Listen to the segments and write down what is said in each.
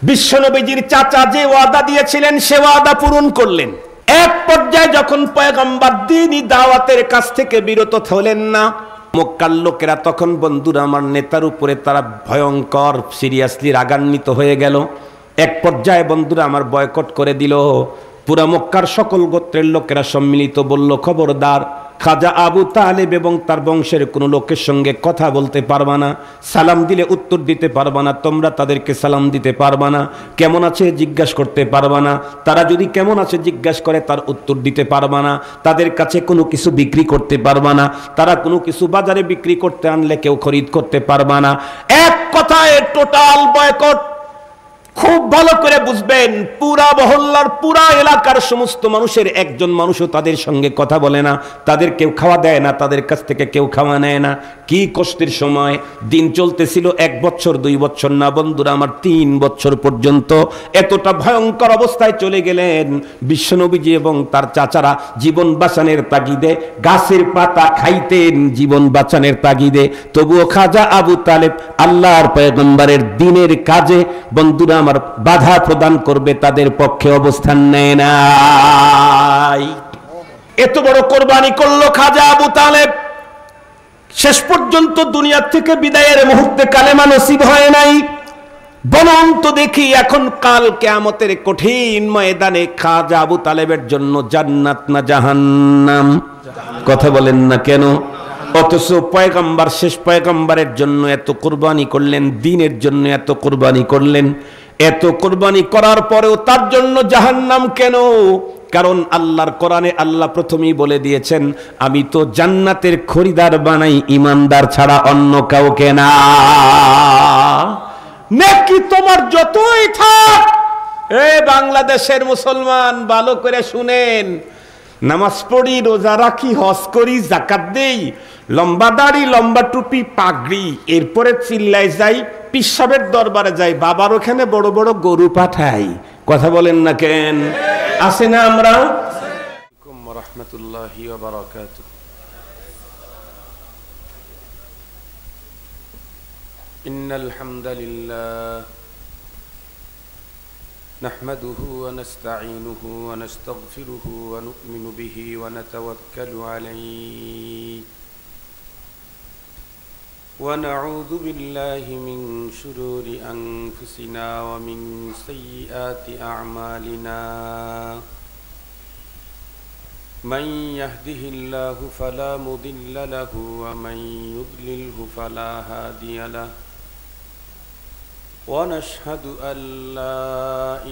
বিশ্বনবীজির চাচা যে ওয়াদা দিয়েছিলেন সে ওয়াদা পূরণ করলেন। এক পর্যায়ে যখন পয়গম্বর দ্বীনি দাওয়াতের কাছ থেকে বিরত হলেন না, মক্কার লোকেরা তখন বন্ধুরা আমার নেতার উপরে তারা ভয়ঙ্কর সিরিয়াসলি রাগান্বিত হয়ে গেল। এক পর্যায়ে বন্ধুরা আমার বয়কট করে দিল। পুরা মক্কার সকল গোত্রের লোকেরা সম্মিলিত বলল, খবরদার, খাজা আবু তালেব এবং তার বংশের কোনো লোকের সঙ্গে কথা বলতে পারবা না, সালাম দিলে উত্তর দিতে পারবা না, তোমরা তাদেরকে সালাম দিতে পারবা না, কেমন আছে জিজ্ঞাসা করতে পারবা না, তারা যদি কেমন আছে জিজ্ঞাসা করে তার উত্তর দিতে পারবা না, তাদের কাছে কোনো কিছু বিক্রি করতে পারবা না, তারা কোনো কিছু বাজারে বিক্রি করতে আনলে কেউ খরিদ করতে পারবা না। এক কথায় টোটাল বয়কট। খুব ভালো করে বুঝবেন, পুরা মহল্লার পুরা এলাকার সমস্ত মানুষের একজন মানুষও তাদের সঙ্গে কথা বলে না, তাদের কেউ খাওয়া দেয় না, তাদের কাছ থেকে কেউ খাওয়া নেয় না। কি কষ্টের সময় দিন চলতেছিল, 1 বছর 2 বছর না বন্ধুরা আমার 3 বছর পর্যন্ত এতটা ভয়ঙ্কর অবস্থায় চলে গেলেন। বিশ্বনবীজি এবং তার চাচারা জীবন বাঁচানোর তাগিদে গাছের পাতা খাইতেন, জীবন বাঁচানোর তাগিদে। তবুও খাজা আবু তালেব আল্লাহর পয়গম্বরের দ্বীনের কাজে বন্ধুরা আমার বাধা প্রদান করবে তাদের পক্ষে অবস্থান নেয় নাই। এত বড় কোরবানি করলো খাজা আবু তালেব, শেষ পর্যন্ত দুনিয়া থেকে বিদায়ের মুহূর্তে কালেমা নসিব হয় নাই। বলুন তো দেখি, এখন কাল কিয়ামতের কঠিন ময়দানে খাজা আবু তালেবের জন্য জান্নাত না জাহান্নাম? কথা বলেন না কেন? অথচ পয়গম্বর, শেষ পয়গম্বরের জন্য এত কোরবানি করলেন, দ্বীনের জন্য এত কোরবানি করলেন। এত কোরবানি করার পরেও তার জন্য জাহান্নাম কেন? কারণ আল্লাহর কোরআনে আল্লাহ প্রথমেই বলে দিয়েছেন, আমি তো জান্নাতের খরিদার বানাই ইমানদার ছাড়া অন্য কাউকে না। নেকি তোমার যতই থাক, বাংলাদেশের মুসলমান ভালো করে শুনেন, নামাজ পড়ি, রোজা রাখি, হজ করি, যাকাত দেই, লম্বা দাড়ি, লম্বা টুপি, পাগড়ি, এরপরে চিল্লাই যাই, পিসাবের দরবারে যাই, বাবার ওখানে বড় বড় গরু পাঠাই। কথা বলেন না কেন? আছে না আমরা? রাহমাতুল্লাহি ওয়া বারাকাতুহু। ইন্নাল হামদালিল্লাহ نحمده ونستعينه ونستغفره ونؤمن به ونتوكل عليه ونعوذ بالله من شرور أنفسنا ومن سيئات أعمالنا من يهده الله فلا مضل له ومن يضلله فلا هادي له ونشهد أن لا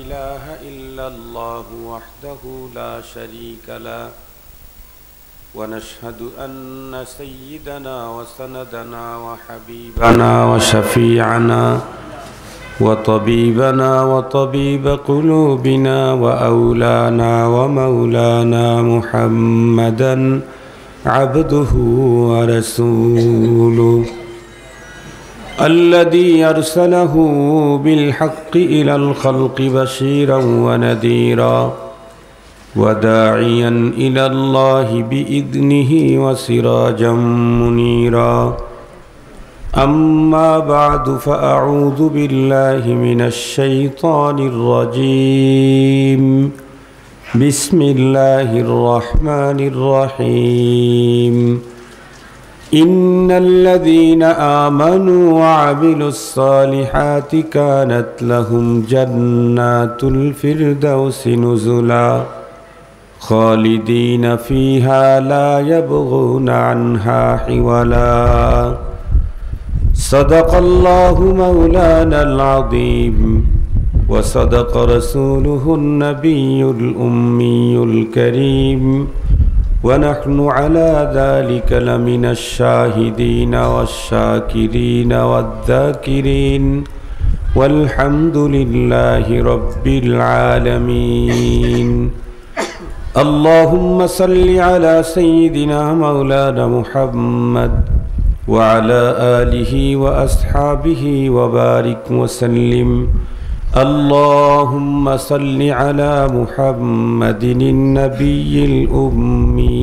إله إلا الله وحده لا شريك له ونشهد أن سيدنا وسندنا وحبيبنا وشفيعنا وطبيبنا وطبيب قلوبنا وأولانا ومولانا محمدا عبده ورسوله الذي أرسله بالحق إلى الخلق بشيرا ونذيرا وداعيا إلى الله بإذنه وسراجا منيرا أما بعد فأعوذ بالله من الشيطان الرجيم بسم الله الرحمن الرحيم إن الذين آمنوا وعملوا الصالحات كانت لهم جنات الفردوس نزلا خالدين فيها لا يبغون عنها حولا صدق الله مولانا العظيم وصدق رسوله النبي الأمي الكريم ونحن على ذلك لمن الشاهدين والشاكرين والذاكرين والحمد لله رب العالمين اللهم صل على سيدنا مولانا محمد وعلى آله وأصحابه وبارك وسلم اللهم صل على محمد النبي الأمي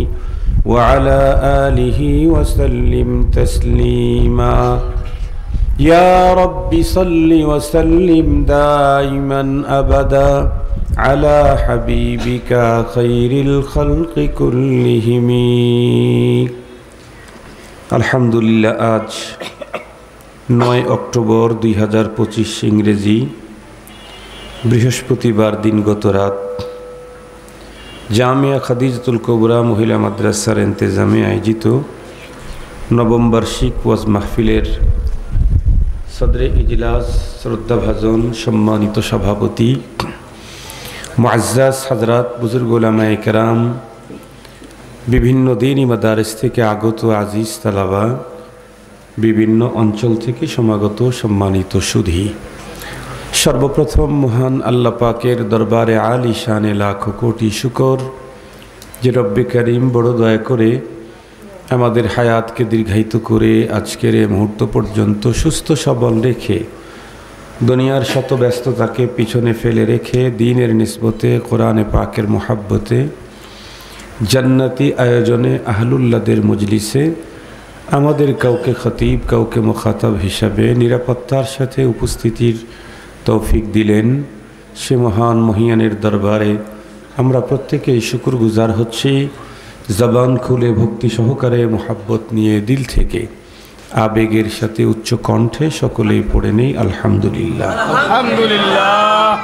وعلى آله وسلم تسليما يا رب صل وسلم دائما أبدا على حبيبك خير الخلق كلهم الحمد لله আজ 9 অক্টোবর 2025 ইংরেজি বৃহস্পতিবার দিনগত রাত জামিয়া খাদিজাতুল কুবরা মহিলা মাদ্রাসার ইন্তেজামে আয়োজিত নবম বার্ষিক ওয়াজ মাহফিলের সদরে ইজলাস শ্রদ্ধাভাজন সম্মানিত সভাপতি মুআজ্জাজ হযরত বুজুর্গ উলামায়ে কেরাম বিভিন্ন দ্বীনি মাদারিস থেকে আগত আজিজ তালাবা বিভিন্ন অঞ্চল থেকে সমাগত সম্মানিত সুধী সর্বপ্রথম মহান আল্লাহ পাকের দরবারে আলী শানে লাখ কোটি শুকর যে রব্বে করিম বড় দয়া করে আমাদের হায়াতকে দীর্ঘায়িত করে আজকের এই মুহূর্ত পর্যন্ত সুস্থ সবল রেখে দুনিয়ার শত ব্যস্ততাকে পিছনে ফেলে রেখে দ্বীনের নিসবতে কোরআনে পাকের মোহাব্বতে জান্নাতি আয়োজনে আহলুল্লাহদের মজলিসে আমাদের কাউকে খতিব কাউকে মুখাতাব হিসাবে নিরাপত্তার সাথে উপস্থিতির তৌফিক দিলেন সে মহান মহিয়ানের দরবারে আমরা প্রত্যেকেই শুকরগুজার হচ্ছি জবান খুলে ভক্তি সহকারে মোহাব্বত নিয়ে দিল থেকে আবেগের সাথে উচ্চ কণ্ঠে সকলেই পড়ে নেই আলহামদুলিল্লাহ আলহামদুলিল্লাহ।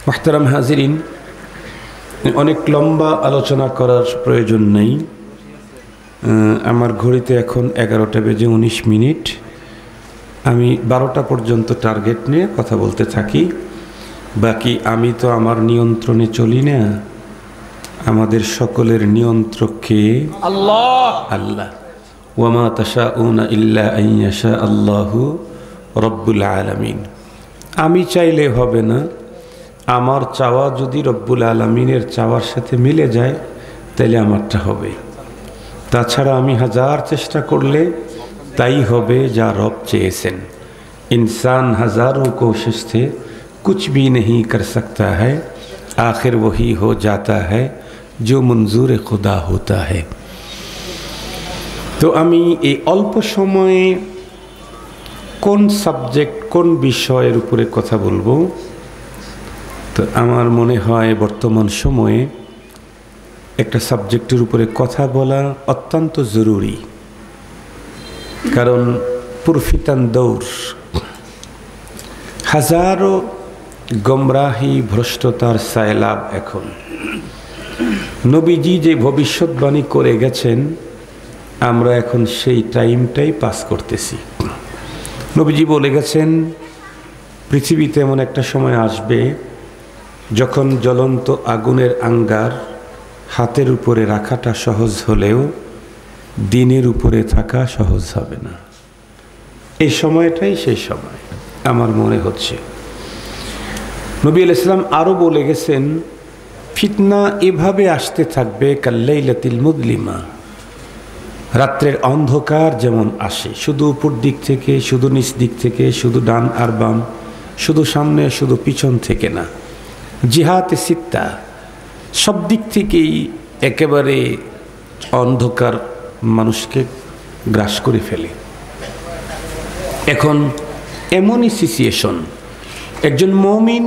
মুহতারাম হাজিরিন, অনেক লম্বা আলোচনা করার প্রয়োজন নেই। আমার ঘড়িতে এখন 11টা বেজে 19 মিনিট। আমি 12টা পর্যন্ত টার্গেট নিয়ে কথা বলতে থাকি। বাকি আমি তো আমার নিয়ন্ত্রণে চলি না, আমাদের সকলের নিয়ন্ত্রক কে? আল্লাহ। আল্লাহ। ওয়ামা তাশাউনা ইল্লা আন ইয়াশা আল্লাহু রব্বুল আলামিন। আমি চাইলে হবে না, আমার চাওয়া যদি রব্বুল আলামিনের চাওয়ার সাথে মিলে যায় তাহলে আমারটা হবে। তাছাড়া আমি হাজার চেষ্টা করলে তাই হবে যা রব চেয়েছেন। इंसान हजारों कोशिश से कुछ भी नहीं कर सकता है, आखिर वही हो जाता है जो मंजूर खुदा होता है। তো আমি এই অল্প সময়ে কোন সাবজেক্ট কোন বিষয়ের উপরে কথা বলবো, তো আমার মনে হয় বর্তমান সময়ে একটা সাবজেক্টের উপরে কথা বলা অত্যন্ত জরুরি। কারণ পুরফিতান দৌর, হাজারো গমরাহি ভ্রষ্টতার সায়লাব। এখন নবীজি যে ভবিষ্যৎবাণী করে গেছেন আমরা এখন সেই টাইমটাই পাস করতেছি। নবীজি বলে গেছেন পৃথিবীতে এমন একটা সময় আসবে যখন জ্বলন্ত আগুনের আঙ্গার হাতের উপরে রাখাটা সহজ হলেও দিনের উপরে থাকা সহজ হবে না। এই সময়টাই সেই সময় আমার মনে হচ্ছে। নবী আলাইহিস সালাম আরও বলে গেছেন ফিতনা এভাবে আসতে থাকবে কাল্লাইলাতিল মুযলিমা, রাত্রের অন্ধকার যেমন আসে, শুধু উপর দিক থেকে, শুধু নিচ দিক থেকে, শুধু ডান আর বাম, শুধু সামনে শুধু পিছন থেকে না, জিহাতে সিত্তা, সব দিক থেকেই একেবারে অন্ধকার মানুষকে গ্রাস করে ফেলে। এখন এমনই সিচুয়েশন, একজন মুমিন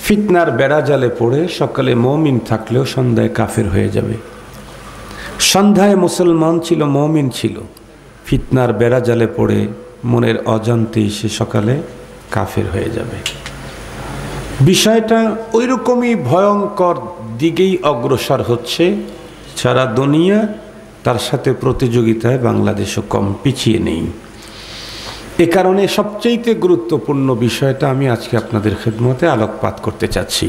ফিতনার বেড়াজালে পড়ে সকালে মুমিন থাকলেও সন্ধ্যায় কাফের হয়ে যাবে। সন্ধ্যায় মুসলমান ছিল, মুমিন ছিল, ফিতনার বেড়াজালে পড়ে মনের অজান্তেই সে সকালে কাফের হয়ে যাবে। বিষয়টা ওই রকমই ভয়ঙ্কর দিকেই অগ্রসর হচ্ছে। সারা দুনিয়া তার সাথে প্রতিযোগিতায় বাংলাদেশও কম পিছিয়ে নেই। এ কারণে সবচেয়ে গুরুত্বপূর্ণ বিষয়টা আমি আজকে আপনাদের খেদমতে আলোকপাত করতে চাচ্ছি।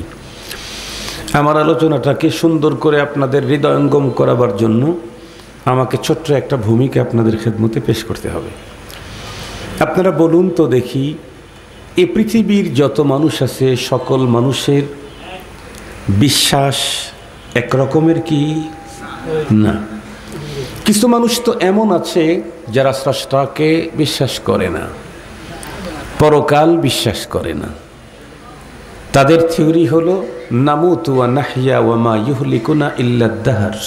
আমার আলোচনাটাকে সুন্দর করে আপনাদের হৃদয়ঙ্গম করাবার জন্য আমাকে ছোট্ট একটা ভূমিকা আপনাদের খেদমতে পেশ করতে হবে। আপনারা বলুন তো দেখি, এ পৃথিবীর যত মানুষ আছে সকল মানুষের বিশ্বাস একরকমের কি না? কিছু মানুষ তো এমন আছে যারা স্রষ্টাকে বিশ্বাস করে না, পরকাল বিশ্বাস করে না। তাদের থিওরি হলো নামুতু ওয়া নাহইয়া ওয়া মা ইউহলিকুনা ইল্লা দাহর।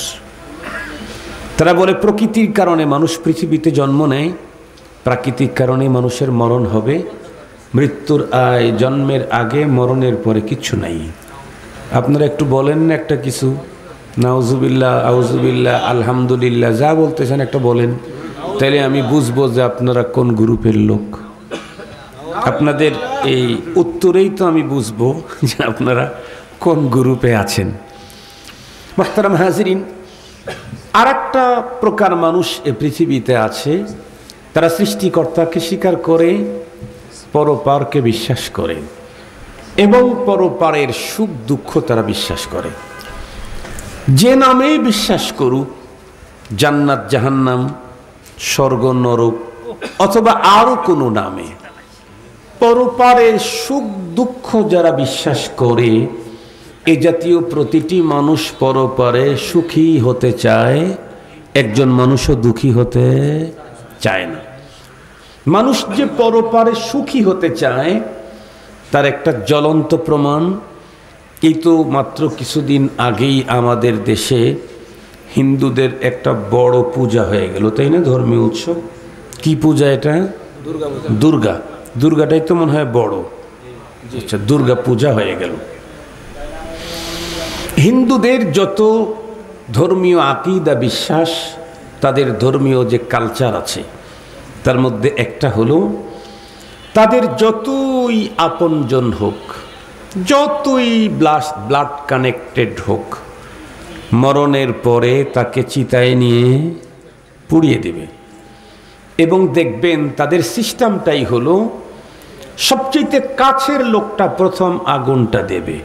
তারা বলে প্রকৃতির কারণে মানুষ পৃথিবীতে জন্ম নেয়, প্রাকৃতিক কারণে মানুষের মরণ হবে, মৃত্যুর জন্মের আগে মরণের পরে কিচ্ছু নাই। আপনারা একটু বলেন না একটা কিছু, নাউজুবিল্লাহ, আউজুবিল্লাহ, আলহামদুলিল্লাহ, যা বলতেছেন একটা বলেন, তাহলে আমি বুঝবো যে আপনারা কোন গ্রুপের লোক। আপনাদের এই উত্তরেই তো আমি বুঝবো যে আপনারা কোন গ্রুপে আছেন। মুহতারাম হাজিরিন, আর একটা প্রকার মানুষ এ পৃথিবীতে আছে, তারা সৃষ্টিকর্তাকে স্বীকার করে, পরপারকে বিশ্বাস করে এবং পরপারের সুখ দুঃখ তারা বিশ্বাস করে। যে নামেই বিশ্বাস করুক, জান্নাত জাহান্নাম, স্বর্গ নরক অথবা আরো কোনো নামে, পরপারের সুখ দুঃখ যারা বিশ্বাস করে, এ জাতীয় প্রতিটি মানুষ পরপারে সুখী হতে চায়, একজন মানুষও দুঃখী হতে চায় না। মানুষ যে পরপারে সুখী হতে চায় তার একটা জ্বলন্ত প্রমাণ, এই তো মাত্র কিছুদিন আগেই আমাদের দেশে হিন্দুদের একটা বড় পূজা হয়ে গেল, তাই না? ধর্মীয় উৎসব। কি পূজা এটা? দুর্গা। দুর্গাটাই তো মনে হয় বড়। আচ্ছা, দুর্গা পূজা হয়ে গেল। হিন্দুদের যত ধর্মীয় আকীদা বিশ্বাস, তাদের ধর্মীয় যে কালচার আছে, তার মধ্যে একটা হলো তাদের যতই আপনজন হোক, যতই ব্লাড কানেক্টেড হোক, মরণের পরে তাকে চিতায় নিয়ে পুড়িয়ে দেবে। এবং দেখবেন তাদের সিস্টেমটাই হলো সবচেয়ে কাছের লোকটা প্রথম আগুনটা দেবে,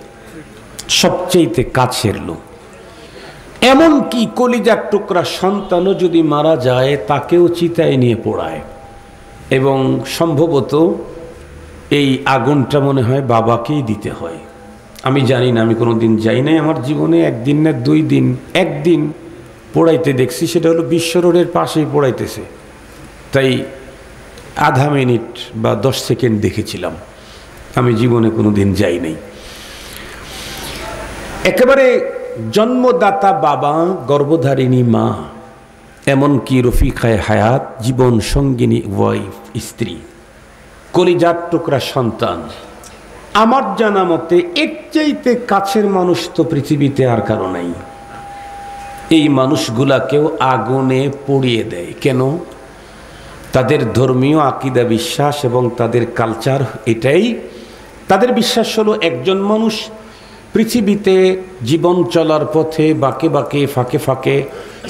সবচেয়ে কাছের লোক। এমনকি কলিজার টুকরা সন্তানও যদি মারা যায় তাকেও চিতায় নিয়ে পোড়ায়। এবং সম্ভবত এই আগুনটা মনে হয় বাবাকেই দিতে হয়। আমি জানি না, আমি কোনো দিন যাই নাই আমার জীবনে, একদিন না 2 দিন, একদিন পোড়াইতে দেখছি, সেটা হলো বিশ্ব রোডের পাশেই পোড়াইতেছে, তাই আধা মিনিট বা 10 সেকেন্ড দেখেছিলাম, আমি জীবনে কোনো দিন যাই নাই। একেবারে জন্মদাতা বাবা, গর্ভধারিণী মা, এমনকি রফিকায়ে হায়াত, জীবন সঙ্গিনী ওয়াইফ, স্ত্রী, কলিজার টুকরা সন্তান, আমার জানা মতে এর চাইতে কাছের মানুষ তো পৃথিবীতে আর কারো নাই। এই মানুষগুলাকেও আগুনে পুড়িয়ে দেয় কেন? তাদের ধর্মীয় আকীদা বিশ্বাস এবং তাদের কালচার এটাই। তাদের বিশ্বাস হলো একজন মানুষ পৃথিবীতে জীবন চলার পথে বাঁকে বাঁকে, ফাঁকে ফাঁকে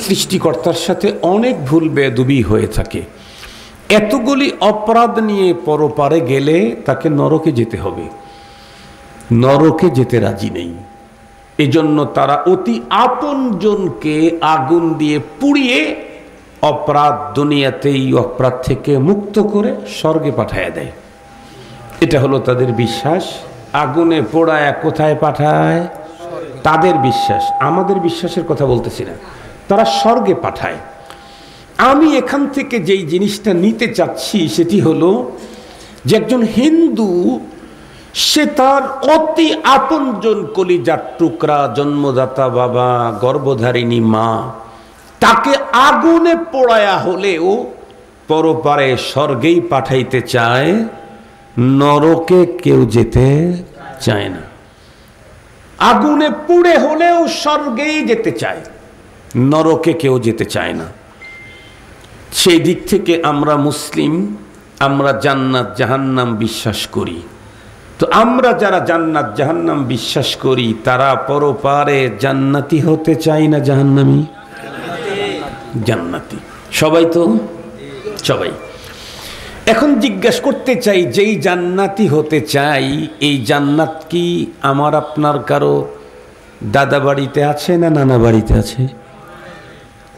সৃষ্টিকর্তার সাথে অনেক ভুল বেয়াদবি হয়ে থাকে। এতগুলি অপরাধ নিয়ে পরপারে গেলে তাকে নরকে যেতে হবে, নরকে যেতে রাজি নেই। এজন্য তারা অতি আপনজনকে আগুন দিয়ে পুড়িয়ে অপরাধ দুনিয়াতেই অপরাধ থেকে মুক্ত করে স্বর্গে পাঠায় দেয়। এটা হলো তাদের বিশ্বাস। আগুনে পোড়ায় কোথায় পাঠায়? তাদের বিশ্বাস, আমাদের বিশ্বাসের কথা বলতেছি না। তারা স্বর্গে পাঠায়। আমি এখান থেকে যেই জিনিসটা নিতে চাচ্ছি সেটি হলো যে একজন হিন্দু, সে তার অতি আপনজন কলিজার টুকরা, জন্মদাতা বাবা, গর্ভধারিণী মা, তাকে আগুনে পোড়ায়া হলেও পরপারে স্বর্গেই পাঠাইতে চায়, নরকে কেউ যেতে চায় না। আগুনে পুড়ে হলেও স্বর্গেই যেতে চায়, নরকে কেউ যেতে চায় না। সেই দিক থেকে আমরা মুসলিম, আমরা জান্নাত জাহান্নাম বিশ্বাস করি। তো আমরা যারা জান্নাত জাহান্নাম বিশ্বাস করি তারা পরপারে জান্নাতি হতে চাই না জাহান্নামী? জান্নাতি সবাই তো, সবাই। এখন জিজ্ঞাসা করতে চাই, যেই জান্নাতি হতে চাই, এই জান্নাত কি আমার আপনার কারো দাদা বাড়িতে আছে না নানা বাড়িতে আছে?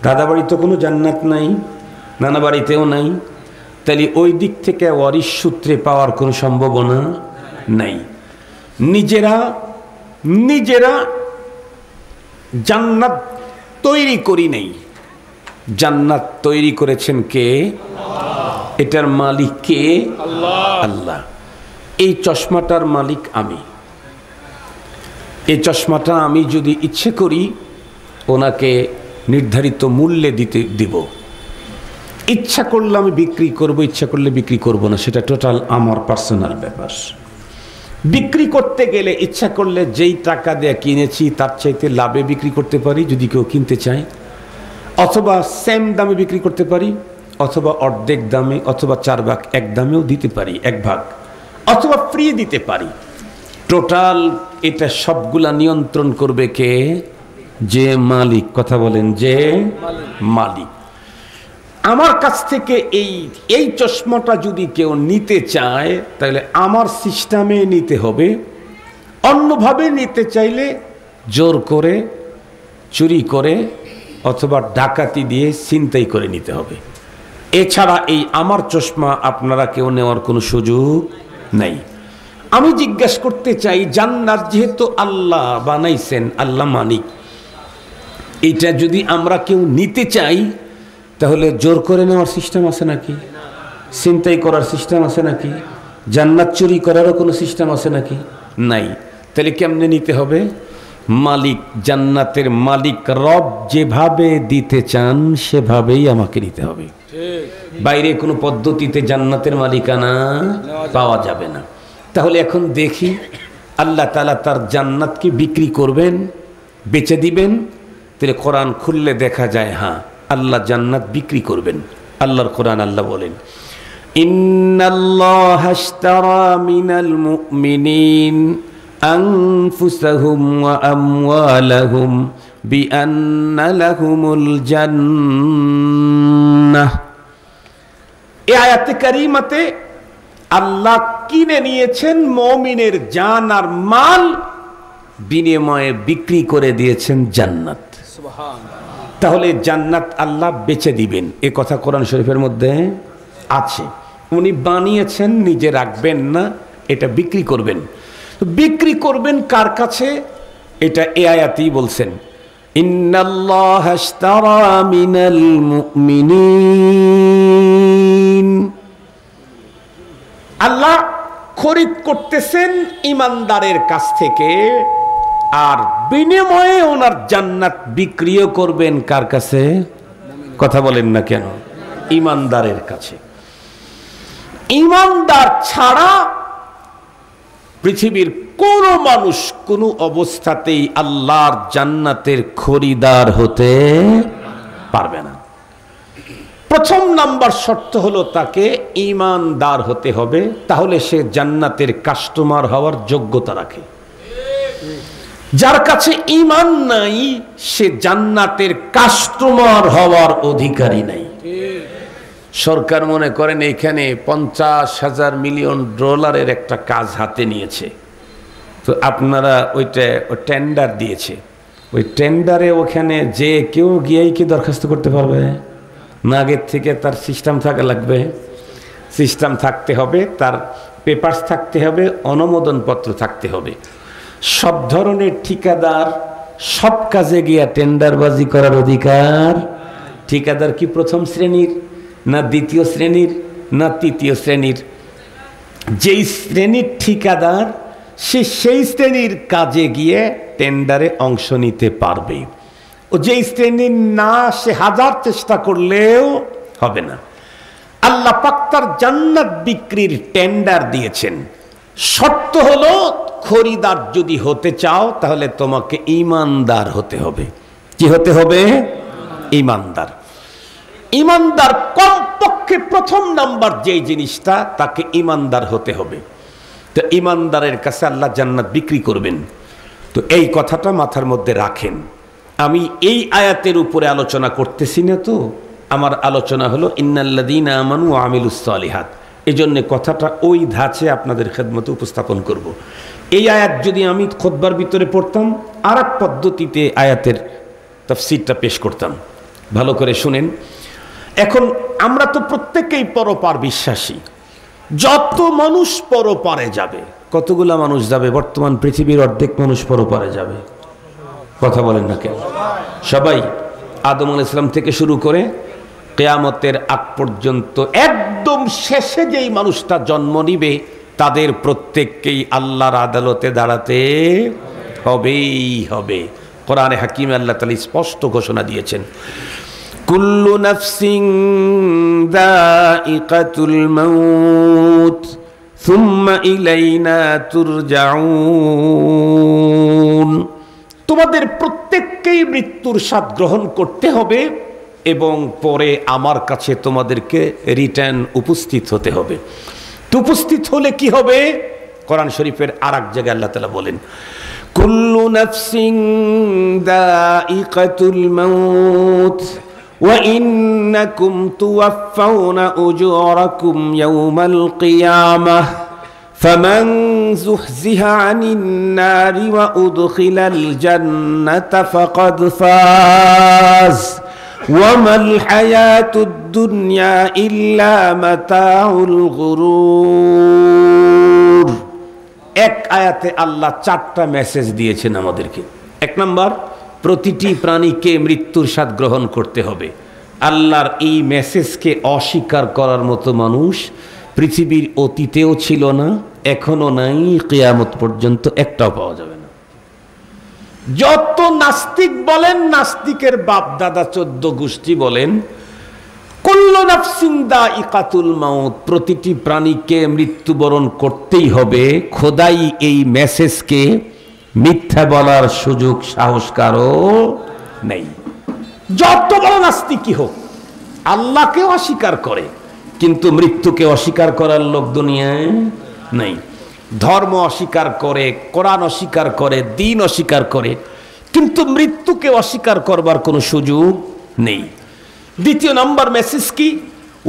দাদা বাড়িতে কোনো জান্নাত নাই, নানা বাড়িতেও নাই। তাহলে ওই দিক থেকে ওয়ারিশ সূত্রে পাওয়ার কোনো সম্ভাবনা নাই। নিজেরা নিজেরা জান্নাত তৈরি করি নেই, জান্নাত তৈরি করেছেন কে? এটার মালিক কে? আল্লাহ। এই চশমাটার মালিক আমি। এই চশমাটা আমি যদি ইচ্ছে করি ওনাকে নির্ধারিত মূল্যে দিব, ইচ্ছা করলে আমি বিক্রি করব, ইচ্ছা করলে বিক্রি করব না, সেটা টোটাল আমার পার্সোনাল ব্যাপার। বিক্রি করতে গেলে ইচ্ছা করলে যেই টাকা দিয়ে কিনেছি তার চাইতে লাভে বিক্রি করতে পারি যদি কেউ কিনতে চায়, অথবা সেম দামে বিক্রি করতে পারি, অথবা অর্ধেক দামে, অথবা 4 ভাগ 1 দামেও দিতে পারি, 1 ভাগ, অথবা ফ্রি দিতে পারি। টোটাল এটা সবগুলা নিয়ন্ত্রণ করবে কে? যে মালিক। কথা বলেন, যে মালিক। আমার কাছ থেকে এই চশমাটা যদি কেউ নিতে চায় তাহলে আমার সিস্টেমে নিতে হবে, অন্যভাবে নিতে চাইলে জোর করে, চুরি করে, অথবা ডাকাতি দিয়ে ছিনতাই করে নিতে হবে। এছাড়া এই আমার চশমা আপনারা কেউ নেওয়ার কোনো সুযোগ নাই। আমি জিজ্ঞেস করতে চাই, জান্নাত যেহেতু আল্লাহ বানাইছেন, আল্লাহ মালিক, এটা যদি আমরা কেউ নিতে চাই তাহলে জোর করে নেওয়ার সিস্টেম আছে নাকি? ছিনতাই করার সিস্টেম আছে নাকি? জান্নাত চুরি করারও কোনো সিস্টেম আছে নাকি? নাই। তাহলে কেমনে নিতে হবে? মালিক, জান্নাতের মালিক রব যেভাবে দিতে চান সেভাবেই আমাকে নিতে হবে। বাইরে কোনো পদ্ধতিতে জান্নাতের মালিকানা পাওয়া যাবে না। তাহলে এখন দেখি, আল্লাহ তাআলা তার জান্নাতকে বিক্রি করবেন, বেচে দিবেন। তাহলে কোরআন খুললে দেখা যায়, হ্যাঁ, আল্লাহ জান্নাত বিক্রি করবেন। আল্লাহর কোরআন, আল্লাহ বলেন, ইন্নাল্লাহা আশতারা মিনাল মুমিনিন আনফুসাহুম ওয়া আমওয়ালাহুম বিআন্না লাহুমুল জান্নাহ। এই আয়াতে কারিমাতে আল্লাহ কিনে নিয়েছেন মুমিনের জান আর মাল, বিনিময়ে বিক্রি করে দিয়েছেন জান্নাত। সুবহানাল্লাহ। তাহলে জান্নাত আল্লাহ বেচে দিবেন, এ কথা কোরআন শরীফের মধ্যে আছে। উনি বানিয়েছেন, নিজে রাখবেন না, এটা বিক্রি করবেন। বিক্রি করবেন কার কাছে? এটা এই আয়াতেই বলছেন, ইন্নাল্লাহা আশতারা মিনাল মুমিনিন। আল্লাহ খরিদ করতেছেন ইমানদারের কাছ থেকে, আর বিনিময়ে ওনার জান্নাত বিক্রিও করবেন কার কাছে? কথা বলেন না কেন? ইমানদারের কাছে। ইমানদার ছাড়া পৃথিবীর কোন মানুষ কোন অবস্থাতেই আল্লাহর জান্নাতের খরিদার হতে পারবে না। প্রথম নাম্বার শর্ত হলো তাকে ইমানদার হতে হবে, তাহলে সে জান্নাতের কাস্টমার হওয়ার যোগ্যতা রাখে। যার কাছে ঈমান নাই সে জান্নাতের কাস্টমার হওয়ার অধিকারী নাই। সরকার মনে করেন এখানে 50,000 মিলিয়ন ডলারের একটা কাজ হাতে নিয়েছে, তো আপনারা ওইটা টেন্ডার দিয়েছে, ওই টেন্ডারে ওখানে যে কেউ গিয়েই কি দরখাস্ত করতে পারবে না? আগের থেকে তার সিস্টেম থাকা লাগবে, সিস্টেম থাকতে হবে, তার পেপারস থাকতে হবে, অনুমোদনপত্র থাকতে হবে। সব ধরনের ঠিকাদার সব কাজে গিয়া টেন্ডারবাজি করার অধিকার। ঠিকাদার কি প্রথম শ্রেণীর, না দ্বিতীয় শ্রেণীর, না তৃতীয় শ্রেণীর? যেই শ্রেণীর ঠিকাদার সে সেই শ্রেণীর কাজে গিয়ে টেন্ডারে অংশ নিতে পারবে, ও যেই শ্রেণীর না সে হাজার চেষ্টা করলেও হবে না। আল্লাহ পাক তার জান্নাত বিক্রির টেন্ডার দিয়েছেন। শর্ত হলো খরিদার যদি হতে চাও তাহলে তোমাকে ঈমানদার হতে হবে। কি হতে হবে? ঈমানদার। ঈমানদার কমপক্ষে প্রথম নাম্বার যেই জিনিসটা, তাকে ঈমানদার হতে হবে। তো ঈমানদারের কাছে আল্লাহ জান্নাত বিক্রি করবেন। তো এই কথাটা মাথার মধ্যে রাখেন। আমি এই আয়াতের উপরে আলোচনা করতেছি না, তো আমার আলোচনা হলো ইন্নাল্লাযীনা আমানু ওয়া আমিলুস সালিহাত। এই জন্য কথাটা ওই ধাঁচে আপনাদের খেদমতে উপস্থাপন করব। এই আয়াত যদি আমি খুতবার ভিতরে পড়তাম, আর এক পদ্ধতিতে আয়াতের তাফসীরটা পেশ করতাম। ভালো করে শুনেন। এখন আমরা তো প্রত্যেকেই পরপার বিশ্বাসী। যত মানুষ পরপারে যাবে, কতগুলা মানুষ যাবে? বর্তমান পৃথিবীর অর্ধেক মানুষ পরপারে যাবে। কথা বলেন না কেন? সবাই। আদম আলাইহিস সালাম থেকে শুরু করে কিয়ামতের আগ পর্যন্ত একদম শেষে যেই মানুষটা জন্ম নিবে তাদের প্রত্যেককেই আল্লাহর আদালতে দাঁড়াতে হবেই হবে। কোরআনে হাকিমে আল্লাহ তাআলা স্পষ্ট ঘোষণা দিয়েছেন। কুল্লু নাফসিন যায়িকাতুল মাউত সুম্মা ইলাইনা তুরজাউন। তোমাদের প্রত্যেককেই মৃত্যুর স্বাদ গ্রহণ করতে হবে এবং পরে আমার কাছে তোমাদেরকে রিটার্ন উপস্থিত হতে হবে। তো উপস্থিত হলে কি হবে? কোরআন শরীফের আর এক জায়গায় আল্লাহ তাআলা বলেন, কুল্লু নাফসিন যায়িকাতুল মাউত ওয়া ইন্নাকুম তুওয়াফাউনা উজুরাকুম ইয়াওমাল কিয়ামাহ ফামান যুহজিহা আনিন নারি ওয়া উদখিলাল জান্নাতা ফাকাদ ফাজ ওয়া মাল হায়াতুদ দুনিয়া ইল্লা মাতাউল গুরুর। এক আয়াতে আল্লাহ 4টা মেসেজ দিয়েছেন আমাদেরকে। এক নাম্বার, প্রতিটি প্রাণীকে মৃত্যুর স্বাদ গ্রহণ করতে হবে। আল্লাহর এই মেসেজকে অস্বীকার করার মতো মানুষ পৃথিবীর অতীতেও ছিল না, এখনো নাই, কিয়ামত পর্যন্ত একটাও পাওয়া যাবে না। যত নাস্তিক বলেন, নাস্তিকের বাপ দাদা 14 গোষ্ঠী বলেন, কুল্লু নাফসিন যায়িকাতুল মাউত, প্রতিটি প্রাণীকে মৃত্যুবরণ করতেই হবে। খোদাই এই মেসেজকে মিথ্যা বলার সুযোগ সাহস কারো নেই। যত বড় নাস্তিকই হোক, আল্লাহকে অস্বীকার করে, কিন্তু মৃত্যুকে অস্বীকার করার লোক দুনিয়ায় নেই। ধর্ম অস্বীকার করে, কোরআন অস্বীকার করে, দ্বীন অস্বীকার করে, কিন্তু মৃত্যুকে অস্বীকার করবার কোনো সুযোগ নেই। দ্বিতীয় নম্বর মেসেজ কি?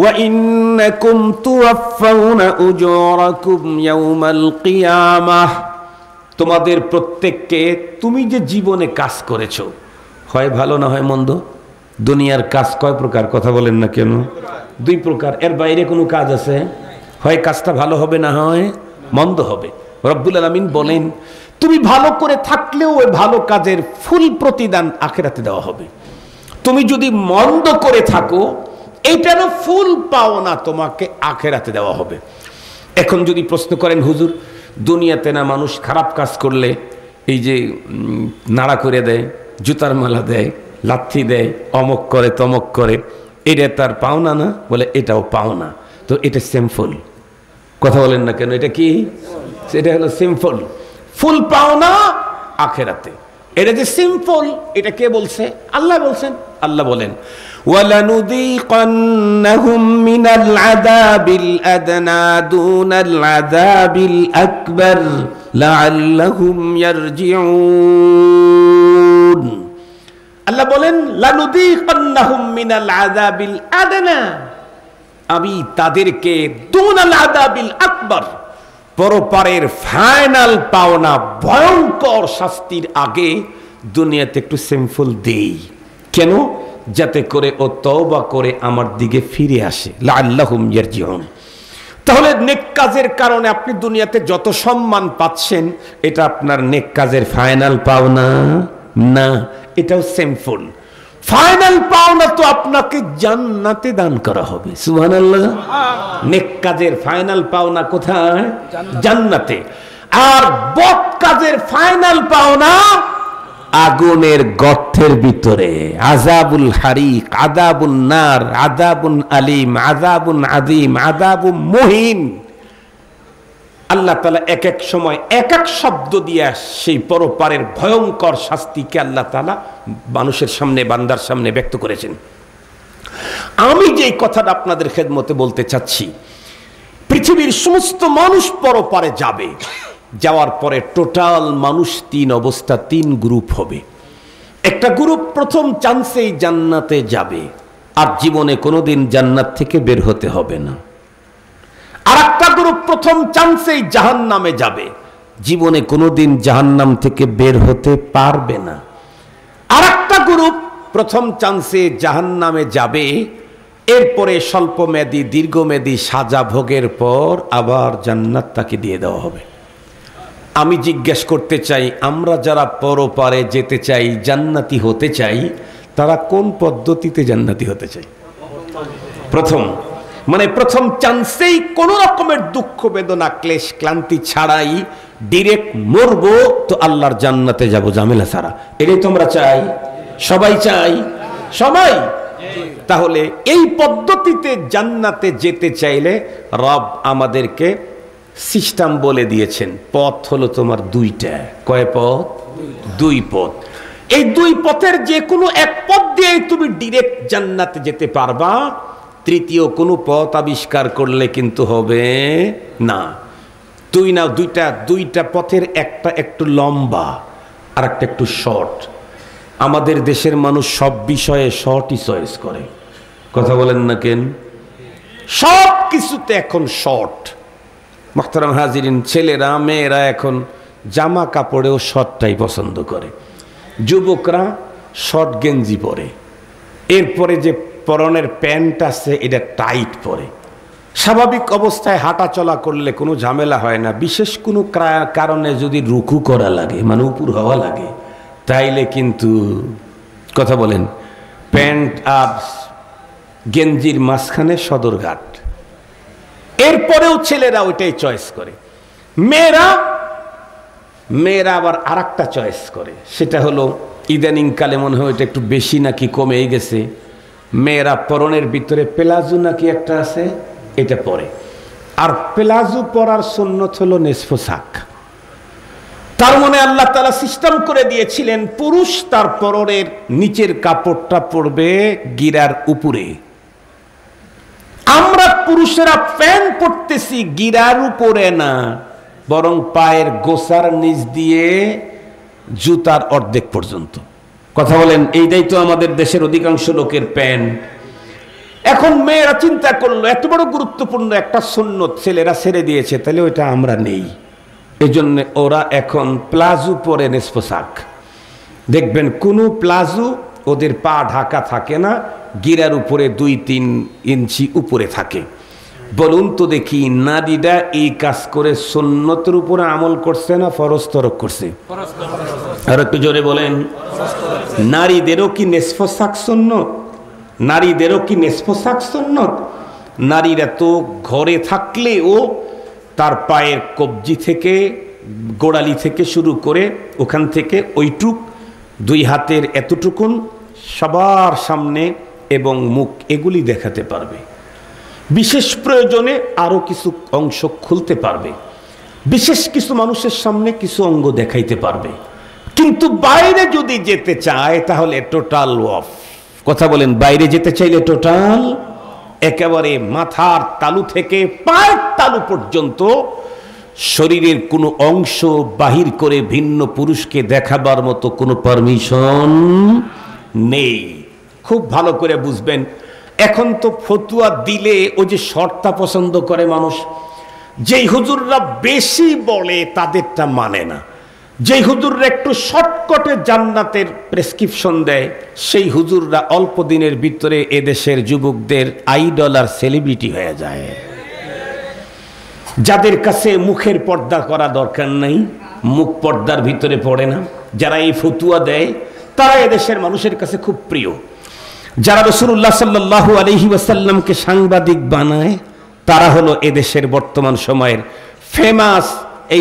ওয়া ইন্নাকুম তুওয়াফাউনা উজুরাকুম ইয়াওমাল কিয়ামাহ, তোমাদের প্রত্যেককে তুমি যে জীবনে কাজ করেছো, হয় ভালো না হয় মন্দ। দুনিয়ার কাজ কয় প্রকার? কথা বলেন না কেন? 2 প্রকার। এর বাইরে কোনো কাজ আছে? হয় কাজটা ভালো হবে, না হয় মন্দ হবে। রব্বুল আলামিন বলেন, তুমি ভালো করে থাকলেও ওই ভালো কাজের ফুল প্রতিদান আখিরাতে দেওয়া হবে। তুমি যদি মন্দ করে থাকো, এইটারও ফুল পাওনা তোমাকে আখিরাতে দেওয়া হবে। এখন যদি প্রশ্ন করেন, হুজুর দুনিয়াতে না মানুষ খারাপ কাজ করলে এই যে নাড়া করে দেয়, জুতার মালা দেয়, লাথি দেয়, অমক করে তমক করে, এটা তার পাওনা না? বলে এটাও পাওনা। তো এটা সিম্পল। কথা বলেন না কেন? এটা কি? এটা হলো সিম্পল। ফুল পাওনা আখিরাতে। এটা যে সিম্পল, এটা কে বলছে? আল্লাহ বলছেন। আল্লাহ বলেন, ওয়ালানুযীকান্নাহুম মিনাল আযাবিল আদনা দুনাল আযাবিল আকবার লাআল্লাহুম ইয়ারজিউন। আল্লাহ বলেন, লানুযীকান্নাহুম মিনাল আযাবিল আদনা, আমি তাদেরকে দুনাল আযাবিল আকবার, পরপারের ফাইনাল পাওনা ভয়ঙ্কর শাস্তির আগে দুনিয়াতে একটু সিম্পল দেই। কেন? যাতে করে ও তওবা করে আমার দিকে ফিরে আসে, লাআল্লাহুম ইয়ারজিউন। তাহলে নেক কাজের কারণে আপনি দুনিয়াতে যত সম্মান পাচ্ছেন, এটা আপনার নেক কাজের ফাইনাল পাওনা না, এটাও সিম্পল। ফাইনাল পাওনা তো আপনাকে জান্নাতে দান করা হবে। সুবহানাল্লাহ। নেক কাজের ফাইনাল পাওনা কোথায়? জান্নাতে। আর বদ কাজের ফাইনাল পাওনা আগুনের গর্তের ভিতরে, আযাবুল হারিক, আযাবুন নার, আযাবুন আলিম, আযাবুন আযীম, আযাবুম মুহিন। আল্লাহ তাআলা এক এক সময় এক এক শব্দ দিয়ে সেই পরপারের ভয়ঙ্কর শাস্তিকে আল্লাহ তাআলা মানুষের সামনে, বান্দার সামনে ব্যক্ত করেছেন। আমি যে কথাটা আপনাদের খেদমতে বলতে চাচ্ছি, পৃথিবীর সমস্ত মানুষ পরপারে যাবে। যাওয়ার পরে টোটাল মানুষ 3 অবস্থা, 3 গ্রুপ হবে। একটা গ্রুপ প্রথম চান্সেই জান্নাতে যাবে, আর জীবনে কোনোদিন জান্নাত থেকে বের হতে হবে না। আর একটা গ্রুপ প্রথম চান্সেই জাহান্নামে যাবে, জীবনে কোনোদিন জাহান্নাম থেকে বের হতে পারবে না। আর একটা গ্রুপ প্রথম চান্সে জাহান্নামে যাবে, এরপরে স্বল্পমেয়াদী দীর্ঘমেয়াদী সাজা ভোগের পর আবার জান্নাত তাকে দিয়ে দেওয়া হবে। আমি জিজ্ঞেস করতে চাই, আমরা যারা পরপারে যেতে চাই, জান্নাতি হতে চাই, তারা কোন পদ্ধতিতে জান্নাতি হতে চাই? প্রথম, মানে প্রথম চান্সেই কোন রকমের দুঃখ বেদনা ক্লেশ ক্লান্তি ছাড়াই ডিরেক্ট মরবো, তো আল্লাহর জান্নাতে যাব ঝামেলা ছাড়া। এটাই তোমরা চাই? সবাই চাই? সবাই? তাহলে এই পদ্ধতিতে জান্নাতে যেতে চাইলে রব আমাদেরকে সিস্টেম বলে দিয়েছেন। পথ হলো তোমার দুইটা। কয় পথ? দুই পথ। এই দুই পথের যে কোনো এক পথ দিয়ে তুমি ডিরেক্ট জান্নাতে যেতে পারবা। তৃতীয় কোনো পথ আবিষ্কার করলে কিন্তু হবে না। দুইটা পথের একটা একটু লম্বা আর একটা একটু শর্ট। আমাদের দেশের মানুষ সব বিষয়ে শর্টই চয়েস করে। কথা বলেন না কেন? সব কিছুতে এখন শর্ট। মুহতারাম হাজিরিন, ছেলেরা মেয়েরা এখন জামা কাপড়েও শর্টটাই পছন্দ করে। যুবকরা শর্ট গেঞ্জি পরে, এরপরে যে পরনের প্যান্ট আছে এটা টাইট পরে। স্বাভাবিক অবস্থায় হাঁটা চলা করলে কোনো ঝামেলা হয় না। বিশেষ কোনো কারণে যদি রুকু করা লাগে, মানে উপর হওয়া লাগে, তাইলে কিন্তু কথা বলেন প্যান্ট আর গেঞ্জির মাঝখানে সদরঘাট। এরপরেও ছেলেরা ওইটাই চয়েস করে। মেয়েরা আবার আর একটা চয়েস করে, সেটা হলো ইদানিং কালে মনে হয় ওইটা একটু বেশি নাকি কমেই গেছে। মেয়েরা পরনের ভিতরে প্লাজো নাকি একটা আছে, এটা পরে। আর প্লাজো পরার সুন্নত হলো নিসফ সাক। তার মানে আল্লাহ তাআলা সিস্টেম করে দিয়েছিলেন পুরুষ তার পরনের নিচের কাপড়টা পরবে গিরার উপরে। আমরা পুরুষেরা প্যান্ট পরতেছি গিরার উপরে না, বরং পায়ের গোসার নিচ দিয়ে জুতার অর্ধেক পর্যন্ত। কথা বলেন, এইটাই তো আমাদের দেশের অধিকাংশ লোকের প্যান্ট। এখন মেয়েরা চিন্তা করলো এত বড় গুরুত্বপূর্ণ একটা সুন্নত ছেলেরা ছেড়ে দিয়েছে, তাহলে ওইটা আমরা নেই। এই জন্য ওরা এখন প্লাজো পরে নিসফ সাক। দেখবেন কোনো প্লাজো ওদের পা ঢাকা থাকে না, গিরার উপরে 2-3 ইঞ্চি উপরে থাকে। বলুন তো দেখি, নারীরা এই কাজ করে সুন্নতের উপরে আমল করছে না ফরজ তরক করছে? আর একটু জোরে বলেন। নারীদেরও কি নিসফ সাক সুন্নত? নারীদেরও কি নিসফ সাক সুন্নত? নারীরা তো ঘরে থাকলেও তার পায়ের কবজি থেকে গোড়ালি থেকে শুরু করে ওখান থেকে ওইটুক, 2 হাতের এতটুকুন সবার সামনে এবং মুখ এগুলি দেখাতে পারবে। বিশেষ প্রয়োজনে আরো কিছু অংশ খুলতে পারবে। বিশেষ কিছু মানুষের সামনে কিছু অঙ্গ দেখাইতে পারবে। কিন্তু বাইরে যদি যেতে চায় তাহলে টোটাল অফ। কথা বলেন, বাইরে যেতে চাইলে টোটাল একেবারে মাথার তালু থেকে পায়ের তালু পর্যন্ত শরীরের কোনো অংশ বাহির করে ভিন্ন পুরুষকে দেখাবার মতো কোনো পারমিশন নেই। খুব ভালো করে বুঝবেন। এখন তো ফতুয়া দিলে ওই যে শর্টটা পছন্দ করে মানুষ। যেই হুজুররা বেশি বলে তাদেরটা মানে না। যেই হুজুররা একটু শর্টকটে জান্নাতের প্রেসক্রিপশন দেয়, সেই হুজুররা অল্প দিনের ভিতরে এদেশের যুবকদের আইডল আর সেলিব্রিটি হয়ে যায়। যাদের কাছে মুখের পর্দা করা দরকার নাই, মুখ পর্দার ভিতরে পড়ে না, যারা এই ফতুয়া দেয় তারা এদেশের মানুষের কাছে খুব প্রিয়। যারা রাসূলুল্লাহ সাল্লাল্লাহু আলাইহি ওয়াসাল্লামকে সাংবাদিক বানায়, তারা হলো এদেশের বর্তমান সময়ের ফেমাস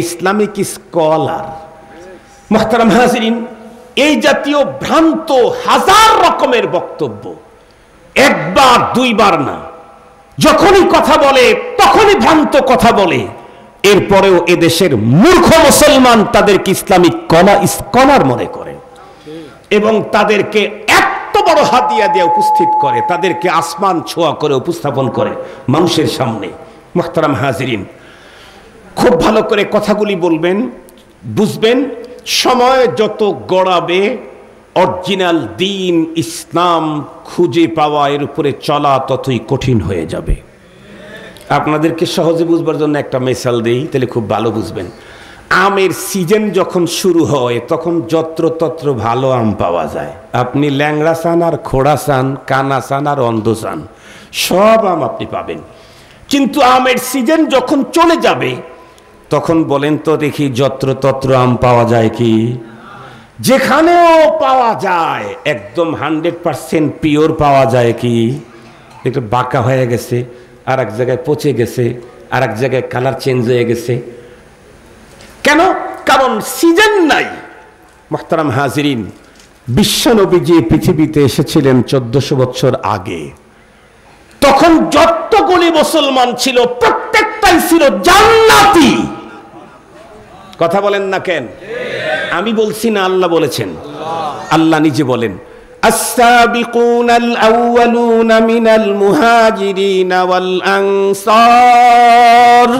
ইসলামিক স্কলার। মুহতারাম হাজিরিন, এই জাতীয় ভ্রান্ত হাজার রকমের বক্তব্য, একবার দুইবার না, যখনই কথা বলে তখনই ভ্রান্ত কথা বলে। এরপরেও এদেশের মূর্খ মুসলমান তাদেরকে ইসলামিক স্কলার মনে করে এবং তাদেরকে এত বড় হাদিয়া দিয়ে উপস্থিত করে, তাদেরকে আসমান ছোঁয়া করে উপস্থাপন করে মানুষের সামনে। মুহতারাম হাজিরিন, খুব ভালো করে কথাগুলি বলবেন, বুঝবেন। সময় যত গড়াবে অরিজিনাল দিন ইসলাম খুঁজে পাওয়া, এর উপরে চলা ততই কঠিন হয়ে যাবে। আপনাদেরকে সহজে বুঝবার জন্য একটা মিসাল দেই, তাহলে খুব ভালো বুঝবেন। আমের সিজন যখন শুরু হয় তখন যত্রতত্র ভালো আম পাওয়া যায়। আপনি ল্যাংড়া চান আর খোড়া চান, কানা চান আর অন্ধ চান, সব আম আপনি পাবেন। কিন্তু আমের সিজন যখন চলে যাবে তখন বলেন তো দেখি যত্রতত্র আম পাওয়া যায় কি? যেখানেও পাওয়া যায় একদম 100% পিওর পাওয়া যায় কি? একটু বাঁকা হয়ে গেছে, আর এক জায়গায় পচে গেছে, আর এক জায়গায় কালার চেঞ্জ হয়ে গেছে। কেন? কারণ সিজন নাই। মুহতারাম হাজিরিন, বিশ্বনবীজি পৃথিবীতে এসেছিলেন 1400 বছর আগে। তখন যতগুলি মুসলমান ছিল প্রত্যেকটাই ছিল জান্নাতি। কথা বলেন না কেন? আমি বলছি না, আল্লাহ বলেছেন। আল্লাহ নিজে বলেন, আস-সাবিকুনাল আউয়ালুনা মিনাল মুহাজিরিনা ওয়াল আনসার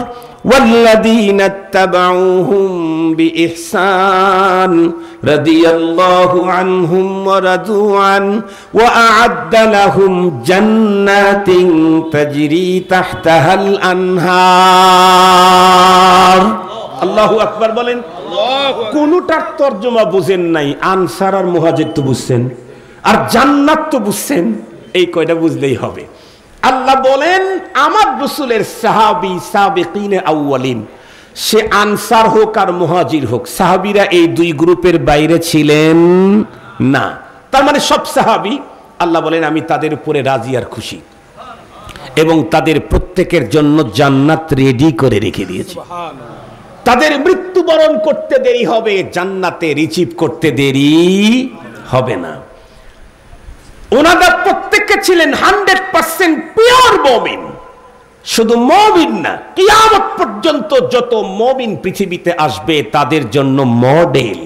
والذين اتبعوهم بإحسان رضي الله عنهم ورضوا عنه وأعد لهم جنات تجري تحتها الأنهار আল্লাহু আকবার বলেন। কোনটার তরজমা বুঝেন নাই? আনসার আর মুহাজির তো বুঝছেন, আর জান্নাত তো বুঝছেন। এই কয়টা বুঝলেই হবে। আল্লাহ বলেন আমার রাসূলের সাহাবী সাবিকিনে আউয়ালিন, সে আনসার হোক আর মুহাজির হোক, সাহাবীরা এই দুই গ্রুপের বাইরে ছিলেন না। তার মানে সব সাহাবী। আল্লাহ বলেন আমি তাদের উপরে রাজি আর খুশি, এবং তাদের প্রত্যেকের জন্য জান্নাত রেডি করে রেখে দিয়েছি। তাদের মৃত্যুবরণ করতে দেরি হবে, জান্নাতে রিসিভ করতে দেরি হবে না। ওনারা প্রত্যেকে ছিলেন 100% পিওর মুমিন। শুধু মুমিন না, কিয়ামত পর্যন্ত যত মুমিন পৃথিবীতে আসবে তাদের জন্য মডেল।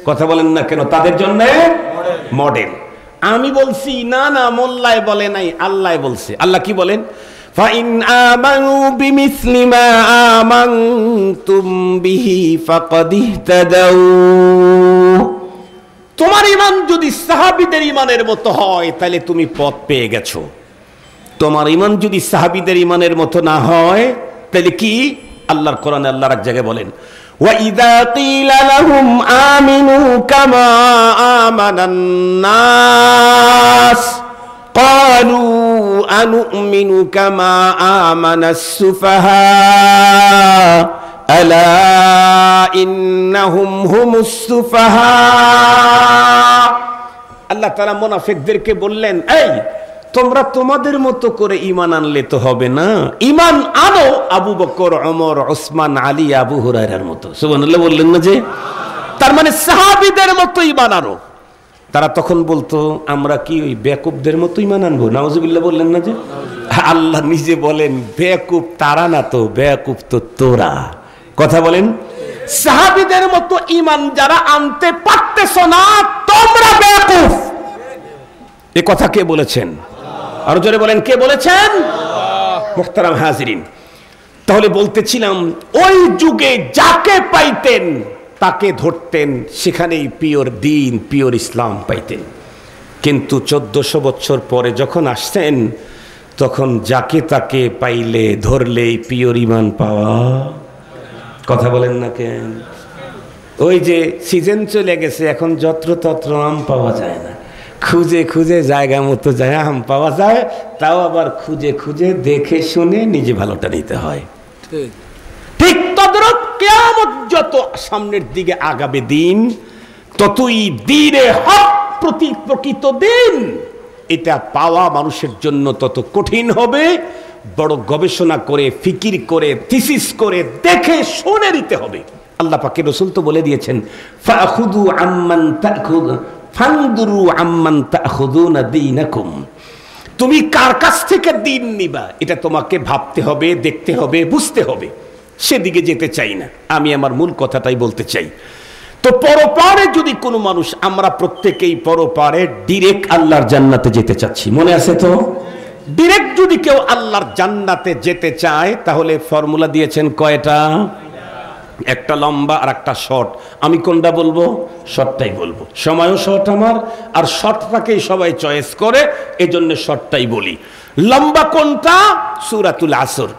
কথা বলেন না কেন? তাদের জন্য মডেল। আমি বলছি না, না মোল্লায় বলে নাই, আল্লাহ বলছে। আল্লাহ কি বলেন? ফাইন আমানু বিমিসলি মা আমানতুম বিহি ফাকাদ ইহতাদাউ। তোমার ঈমান যদি সাহাবীদের ঈমানের মতো হয় তাহলে তুমি পথ পেয়ে গেছো। তোমার ঈমান যদি সাহাবীদের ঈমানের মতো না হয় তাহলে কি? আল্লাহর কোরআনে আল্লাহ এক জায়গায় বলেন, ওয়া ইযা কিলা লাহুম আমিনু কামা আমানান নাস ক্বালু আনুমিনু কামা আমানাস সুফাহা আলা ইন্নাহুম হুমুস সুফাহা। আল্লাহ তাআলা মুনাফিকদেরকে বললেন, এই তোমরা তোমাদের মতো করে ঈমান আনলে তো হবে না, ঈমান আনো আবু বকর, ওমর, ওসমান, আলী, আবু হুরায়রার মতো। সুবহানাল্লাহ বললেন না যে? তার মানে সাহাবীদের মতো ঈমান আনো। তারা তখন বলতো আমরা কি ওই বেকুবদের মতো ঈমান আনবো? নাউজুবিল্লাহ বললেন না যে? আল্লাহ নিজে বলেন বেকুব তারা না তো, বেকুব তো তোরা। কথা বলেন, সাহাবীদের মতো ঈমান যারা আনতে পারতেছ না তোমরা বেকুব। এ কথা কে বলেছেন? আরো জোরে বলেন, কে বলেছেন? মুহতারাম হাজিরিন, তাহলে বলতেছিলাম ওই যুগে যাকে পাইতেন তাকে ধরতেন, সেখানেই পিওর দিন, পিওর ইসলাম পাইতেন। কিন্তু 1400 বছর পরে যখন আসছেন তখন যাকে তাকে পাইলে ধরলেই পিওর ঈমান পাওয়া। কথা বলেন না কেন? ওই যে সিজন চলে গেছে, এখন যত্রতত্র আম পাওয়া যায় না। খুঁজে খুঁজে জায়গা মতো যায় আম পাওয়া যায়, তাও আবার খুঁজে খুঁজে দেখে শুনে নিজে ভালোটা নিতে হয়। ঠিক তদ্রুপ কিয়ামত যত সামনের দিকে আগাবে দিন, ততই দিনে হক প্রকৃত দিন এটা পাওয়া মানুষের জন্য তত কঠিন হবে। বড় গবেষণা করে, ফিকির করে, থিসিস করে, দেখে শুনে নিতে হবে। আল্লাহ পাকের রাসূল তো বলে দিয়েছেন, ফাখুযু আম্মান তাখুয ফানদুরু আম্মান তাখুযুনা দীনাকুম। তুমি কার কাছ থেকে দিন নিবা এটা তোমাকে ভাবতে হবে, দেখতে হবে, বুঝতে হবে। সেদিকে যেতে চাই না, আমি আমার মূল কথাটাই বলতে চাই। তো পরপারে যদি কোনো মানুষ, আমরা প্রত্যেকেই পরপারে ডিরেক্ট আল্লাহর জান্নাতে যেতে চাচ্ছি, মনে আছে তো? ডিরেক্ট যদি কেউ আল্লাহর জান্নাতে যেতে চায় তাহলে ফর্মুলা দিয়েছেন কয়টা? একটা লম্বা আর একটা শর্ট। আমি কোনটা বলবো? শর্টটাই বলবো। সময়ও শর্ট আমার, আর শর্টটাকেই সবাই চয়েস করে, এজন্য শর্টটাই বলি। লম্বা কোনটা? সূরাতুল আসর,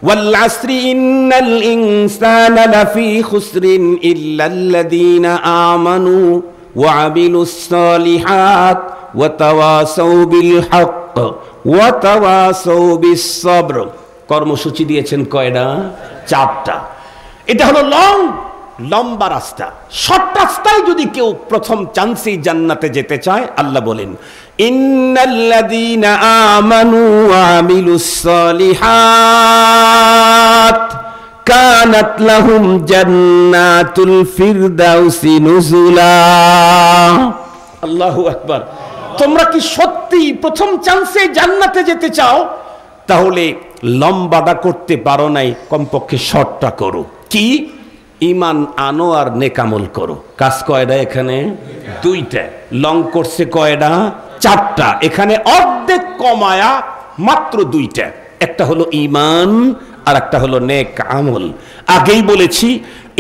ওয়াল আসরি ইন্নাল ইনসানা লাফি খুসরিন ইল্লাল্লাযীনা আমানু ওয়া আমিলুস সালিহাত ওয়া তাওয়াসাউ বিল হক ওয়া তাওয়াসাউ বিস সবর। কর্মসূচি দিয়েছেন কয়টা? 4টা। এটা হলো লম্বা রাস্তা। শর্ট রাস্তায় যদি কেউ প্রথম চান্সেই জান্নাতে যেতে চায়, আল্লাহ বলেন ইন্নাল্লাযীনা আমানু ওয়া আমিলুস সালিহাত কানাত লাহুম জান্নাতুল ফিরদাউসি নুজুলা। আল্লাহু আকবার। তোমরা কি সত্যি প্রথম চান্সে জান্নাতে যেতে চাও? তাহলে লম্বাটা করতে পারো নাই, কমপক্ষে শর্টটা করো। কি? ঈমান আনো আর নেকামল করো। কাজ কয়টা এখানে? দুইটা। লং করছে কয়টা? চারটা। এখানে অর্ধেক কমায়া মাত্র দুইটা। একটা হলো ঈমান আর একটা হলো নেক আমল। আগেই বলেছি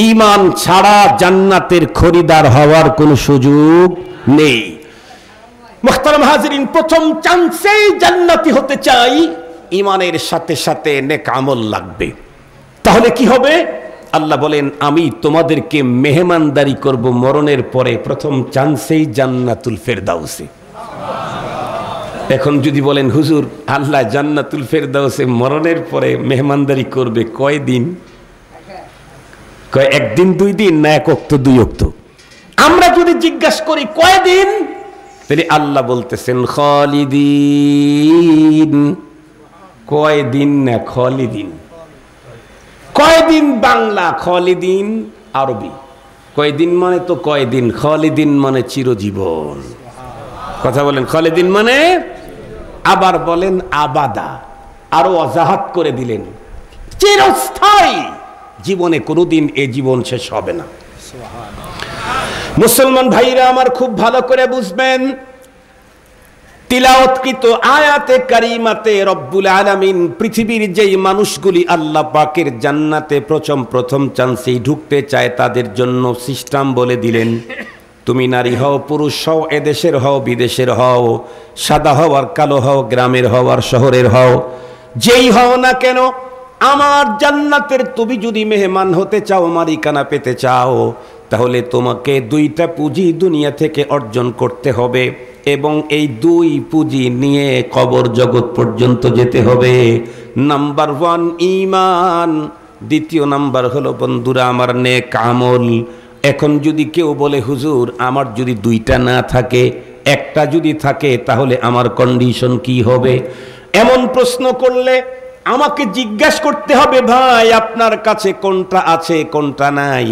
ঈমান ছাড়া জান্নাতের খরিদার হওয়ার কোনো সুযোগ নেই। মুহতারাম হাজিরিন, প্রথম চান্সেই জান্নাতি হতে চাই, ঈমানের সাথে সাথে নেক আমল লাগবে। তাহলে কি হবে? আল্লাহ বলেন, আমি তোমাদেরকে মেহমানদারি করব মরণের পরে প্রথম চান্সেই জান্নাতুল ফেরদাউসে। এখন যদি বলেন হুজুর, আল্লাহ জান্নাতুল ফেরদাউসে মরণের পরে মেহমানদারি করবে কয়দিন? কয় একদিন, 2 দিন, না 1 ওয়াক্ত 2 ওয়াক্ত? আমরা যদি জিজ্ঞাসা করি কয়দিন, তাহলে আল্লাহ বলতেছেন খালিদিন। কয়দিন না খালিদিন। কয়দিন বাংলা, খালিদিন আরবি। কয়দিন মানে তো কয়দিন, খালিদিন মানে চিরজীবন। কথা বলেন, খালিদিন মানে, আবার বলেন আবাদা, আরো অজাহাত করে দিলেন চিরস্থায়ী। জীবনে কোনোদিন এ জীবন শেষ হবে না। মুসলমান ভাইরা আমার, খুব ভালো করে বুঝবেন, তিলাওয়াতকৃত আয়াতে কারিমাতে রব্বুল আলামিন পৃথিবীর যেই মানুষগুলি আল্লাহ পাকের জান্নাতে প্রথম চান্সেই ঢুকতে চায় তাদের জন্য সিস্টেম বলে দিলেন। তুমি নারী হও, পুরুষ হও, এদেশের হও, বিদেশের হও, সাদা হও আর কালো হও, গ্রামের হও আর শহরের হও, যেই হও না কেন, আমার জান্নাতের তুমি যদি মেহমান হতে চাও, মালিকানা পেতে চাও, তাহলে তোমাকে 2টা পুঁজি দুনিয়া থেকে অর্জন করতে হবে এবং এই 2 পুঁজি নিয়ে কবর জগৎ পর্যন্ত যেতে হবে। নাম্বার 1 ঈমান, দ্বিতীয় নাম্বার হলো বন্ধুরা আমার নেক আমল। এখন যদি কেউ বলে হুজুর আমার যদি 2টা না থাকে, একটা যদি থাকে, তাহলে আমার কন্ডিশন কি হবে? এমন প্রশ্ন করলে আমাকে জিজ্ঞাসা করতে হবে, ভাই আপনার কাছে কোনটা আছে কোনটা নাই?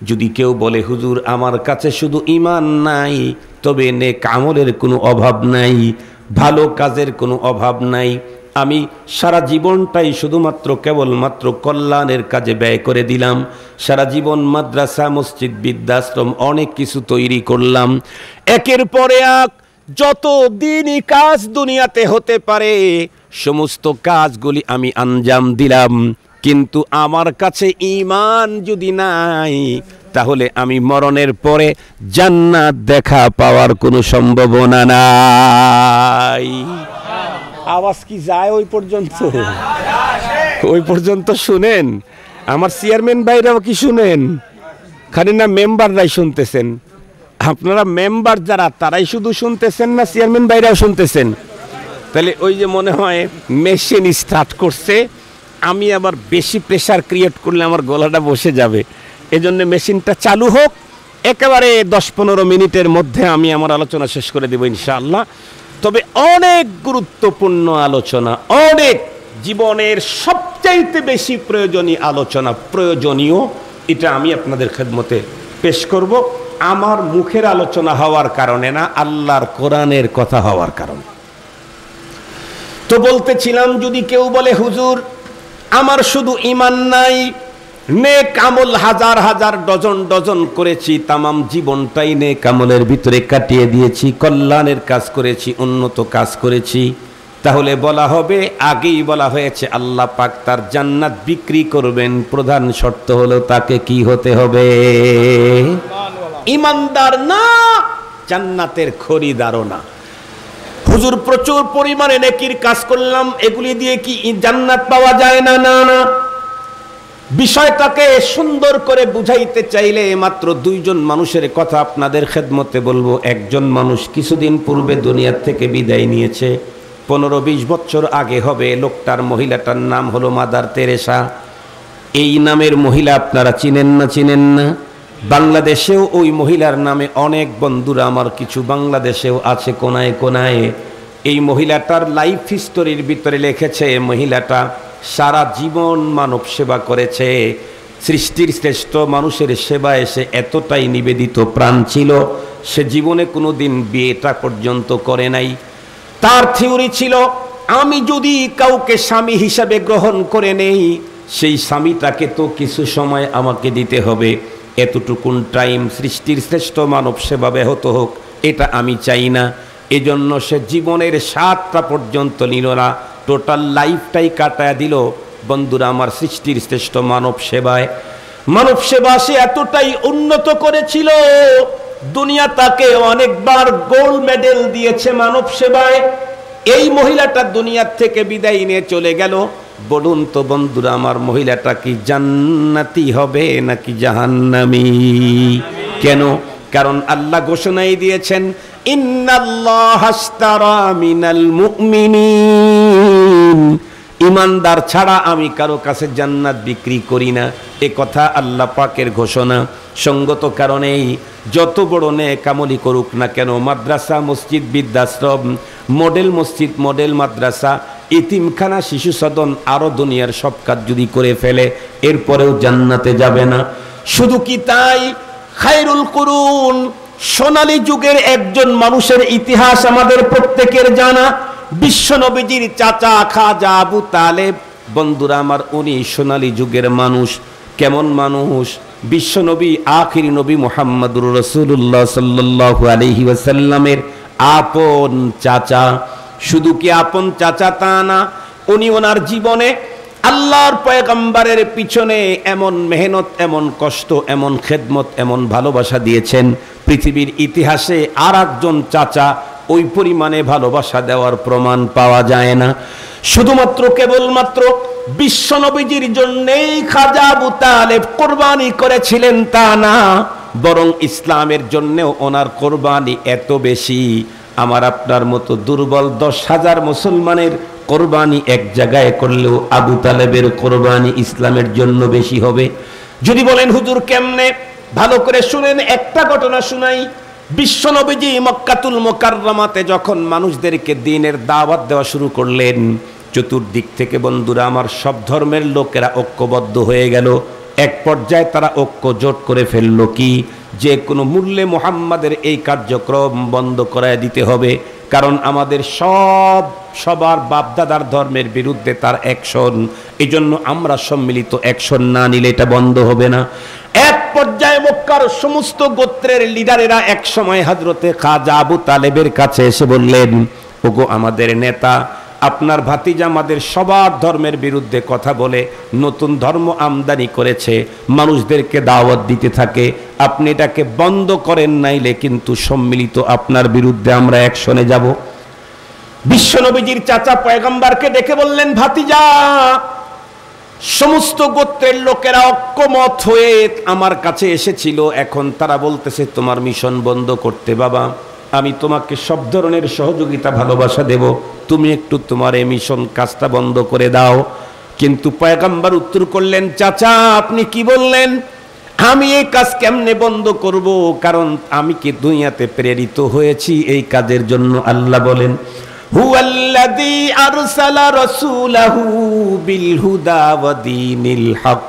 যদি কেউ বলে হুজুর আমার কাছে শুধু ঈমান নাই, তবে নেক আমলের কোনো অভাব নাই, ভালো কাজের কোনো অভাব নাই, আমি সারা জীবনটাই শুধুমাত্র কেবলমাত্র কল্যাণের কাজে ব্যয় করে দিলাম, সারা জীবন মাদ্রাসা, মসজিদ, বৃদ্ধাশ্রম অনেক কিছু তৈরি করলাম, একের পরে এক যত দিনই কাজ দুনিয়াতে হতে পারে সমস্ত কাজগুলি আমি আঞ্জাম দিলাম, কিন্তু আমার কাছে ঈমান যদি নাই, তাহলে আমি মরণের পরে জান্নাত দেখা পাওয়ার কোনো সম্ভাবনা নাই। আওয়াজ কি যায় ওই পর্যন্ত? ওই পর্যন্ত শুনেন? আমার চেয়ারম্যান ভাইরাও কি শুনেন? খালি না মেম্বাররাই শুনতেছেন? আপনারা মেম্বার যারা তারাই শুধু শুনতেছেন না চেয়ারম্যান ভাইরাও শুনতেছেন? তাহলে ওই যে মনে হয় মেশিন স্টার্ট করছে, আমি আবার বেশি প্রেসার ক্রিয়েট করলে আমার গলাটা বসে যাবে, এজন্য মেশিনটা চালু হোক, একেবারে 10-15 মিনিটের মধ্যে আমি আমার আলোচনা শেষ করে দেব ইনশাআল্লাহ। তবে অনেক গুরুত্বপূর্ণ আলোচনা, অনেক জীবনের সবচাইতে বেশি প্রয়োজনীয় আলোচনা, প্রয়োজনীয়, এটা আমি আপনাদের খেদমতে পেশ করব। আমার মুখের আলোচনা হওয়ার কারণে না, আল্লাহর কোরআনের কথা হওয়ার কারণে। তো বলতেছিলাম, যদি কেউ বলে হুজুর আমার শুধু ঈমান নাই, নেক আমল হাজার হাজার ডজন ডজন করেছি, তামাম জীবনটাই নেক আমলের ভিতরে কাটিয়ে দিয়েছি, কল্যাণের কাজ করেছি, উন্নত কাজ করেছি, তাহলে বলা হবে, আগেই বলা হয়েছে আল্লাহ পাক তার জান্নাত বিক্রি করবেন, প্রধান শর্ত হলো তাকে কি হতে হবে? ঈমানদার না, জান্নাতের খরিদারও না। হুজুর প্রচুর পরিমাণে নেকির কাজ করলাম, এগুলি দিয়ে কি জান্নাত পাওয়া যায় না? না না। বিষয়টাকে সুন্দর করে বুঝাইতে চাইলে মাত্র 2 জন মানুষের কথা আপনাদের খেদমতে বলবো। একজন মানুষ কিছুদিন পূর্বে দুনিয়ার থেকে বিদায় নিয়েছে, 15-20 বছর আগে হবে। লোকটার, মহিলাটার নাম হলো মাদার তেরেসা। এই নামের মহিলা আপনারা চিনেন না? চিনেন না? বাংলাদেশেও ওই মহিলার নামে অনেক বন্ধুরা আমার কিছু বাংলাদেশেও আছে কোনায় কোনায়। এই মহিলাটার লাইফ হিস্টোরির ভিতরে লিখেছে, মহিলাটা সারা জীবন মানব সেবা করেছে, সৃষ্টির শ্রেষ্ঠ মানুষের সেবায় সে এতটাই নিবেদিত প্রাণ ছিল, সে জীবনে কোনোদিন বিয়েটা পর্যন্ত করে নাই। তার থিওরি ছিল, আমি যদি কাউকে স্বামী হিসাবে গ্রহণ করে নেই, সেই স্বামীটাকে তো কিছু সময় আমাকে দিতে হবে। এতটুকুন টাইম সৃষ্টির শ্রেষ্ঠ মানব সেবা ব্যাহত হোক, এটা আমি চাই না। এজন্য সে জীবনের 7টা পর্যন্ত নিল না, টোটাল লাইফটাই কাটায় দিল বন্ধুরা আমার সৃষ্টির শ্রেষ্ঠ মানব সেবায়। মানব সেবা সে এতটাই উন্নত করেছিল, দুনিয়া তাকে অনেকবার গোল্ড মেডেল দিয়েছে মানব সেবায়। এই মহিলাটা দুনিয়ার থেকে বিদায় নিয়ে চলে গেল। বলুন তো বন্ধুরা আমার, মহিলাটা কি জান্নাতি হবে নাকি জাহান্নামী? কেন? কারণ আল্লাহ ঘোষণাই দিয়েছেন, ইন্নাল্লাহা আশতারা মিনাল মুমিনিন, ইমানদার ছাড়া আমি কারো কাছে জান্নাত বিক্রি করি না। এ কথা আল্লাহ পাকের ঘোষণা। সঙ্গত কারণেই যত বড় নেক আমলি করুক না কেন, মাদ্রাসা, মসজিদ, বৃদ্ধাশ্রম, মডেল মসজিদ, মডেল মাদ্রাসা, ইতিমখানা, শিশু সদন, আরো দুনিয়ার সব কাজ যদি করে ফেলে, এরপরেও জান্নাতে যাবে না। শুধু কি তাই, খায়রুল কুরুন, সোনালী যুগের একজন মানুষের ইতিহাস আমাদের প্রত্যেকের জানা। বিশ্ব নবীজির চাচা খাজা আবু তালেব, বন্ধুরা আমার, উনি সোনালী যুগের মানুষ। কেমন মানুষ? বিশ্ব নবী, আখিরি নবী মুহাম্মদুর রাসূলুল্লাহ সাল্লাল্লাহু আলাইহি ওয়াসাল্লামের আপন চাচা। শুধু কি আপন চাচা তা না, উনি ওনার জীবনে আল্লাহর পয়গম্বরের পিছনে এমন মেহনত, এমন কষ্ট, এমন খেদমত, এমন ভালোবাসা দিয়েছেন, পৃথিবীর ইতিহাসে আর একজন চাচা ওই পরিমাণে ভালোবাসা দেওয়ার প্রমাণ পাওয়া যায় না। শুধুমাত্র কেবলমাত্র বিশ্ব নবীজির জন্যেই খাজা আবু তালেব কোরবানি করেছিলেন তা না, বরং ইসলামের জন্যেও ওনার কোরবানি এত বেশি, আমার আপনার মতো দুর্বল 10,000 মুসলমানের কোরবানি এক জায়গায় করলেও আবু তালেবের কোরবানি ইসলামের জন্য বেশি হবে। যদি বলেন হুজুর কেমনে, ভালো করে শুনেন, একটা ঘটনা শুনাই। বিশ্ব নবীজি মক্কাতুল মুকাররমাতে যখন মানুষদেরকে দ্বীনের দাওয়াত দেওয়া শুরু করলেন, চতুর্দিক থেকে বন্ধুরা আমার সব ধর্মের লোকেরা ঐক্যবদ্ধ হয়ে গেল। এক পর্যায়ে তারা ঐক্য জোট করে ফেলল কি, যে কোনো মূল্যে মুহাম্মাদের এই কার্যক্রম বন্ধ করায় দিতে হবে, কারণ আমাদের সবার বাপদাদার ধর্মের বিরুদ্ধে তার অ্যাকশন। এই জন্য আমরা সম্মিলিত অ্যাকশন না নিলে এটা বন্ধ হবে না। এক পর্যায়ে মক্কার সমস্ত গোত্রের লিডারেরা এক সময় হযরতে খাজা আবু তালেবের কাছে এসে বললেন, ওগো আমাদের নেতা, আপনার ভাতিজা আমাদের সবার ধর্মের বিরুদ্ধে কথা বলে নতুন ধর্ম আমদানি করেছে, মানুষদেরকে দাওয়াত দিতে থাকে, আপনি এটাকে বন্ধ করেন, নাইলে কিন্তু সম্মিলিত আপনার বিরুদ্ধে আমরা অ্যাকশনে যাব। বিশ্বনবীজির চাচা পয়গম্বরকে ডেকে বললেন, ভাতিজা, সমস্ত গোত্রের লোকেরা ঐক্যমত হয়ে আমার কাছে এসেছিল, এখন তারা বলতেছে তোমার মিশন বন্ধ করতে। বাবা, আমি তোমাকে সব ধরনের সহযোগিতা ভালোবাসা দেব, তুমি একটু তোমার এই মিশন কাজটা বন্ধ করে দাও। কিন্তু পয়গম্বর উত্তর করলেন, চাচা আপনি কি বললেন, আমি এই কাজ কেমনে বন্ধ করব, কারণ আমি কি দুনিয়াতে প্রেরিত হয়েছি এই কাজের জন্য। আল্লাহ বলেন, হুয়াল্লাযী আরসালা রাসূলাহু বিল হুদা ওয়া দীনিল হক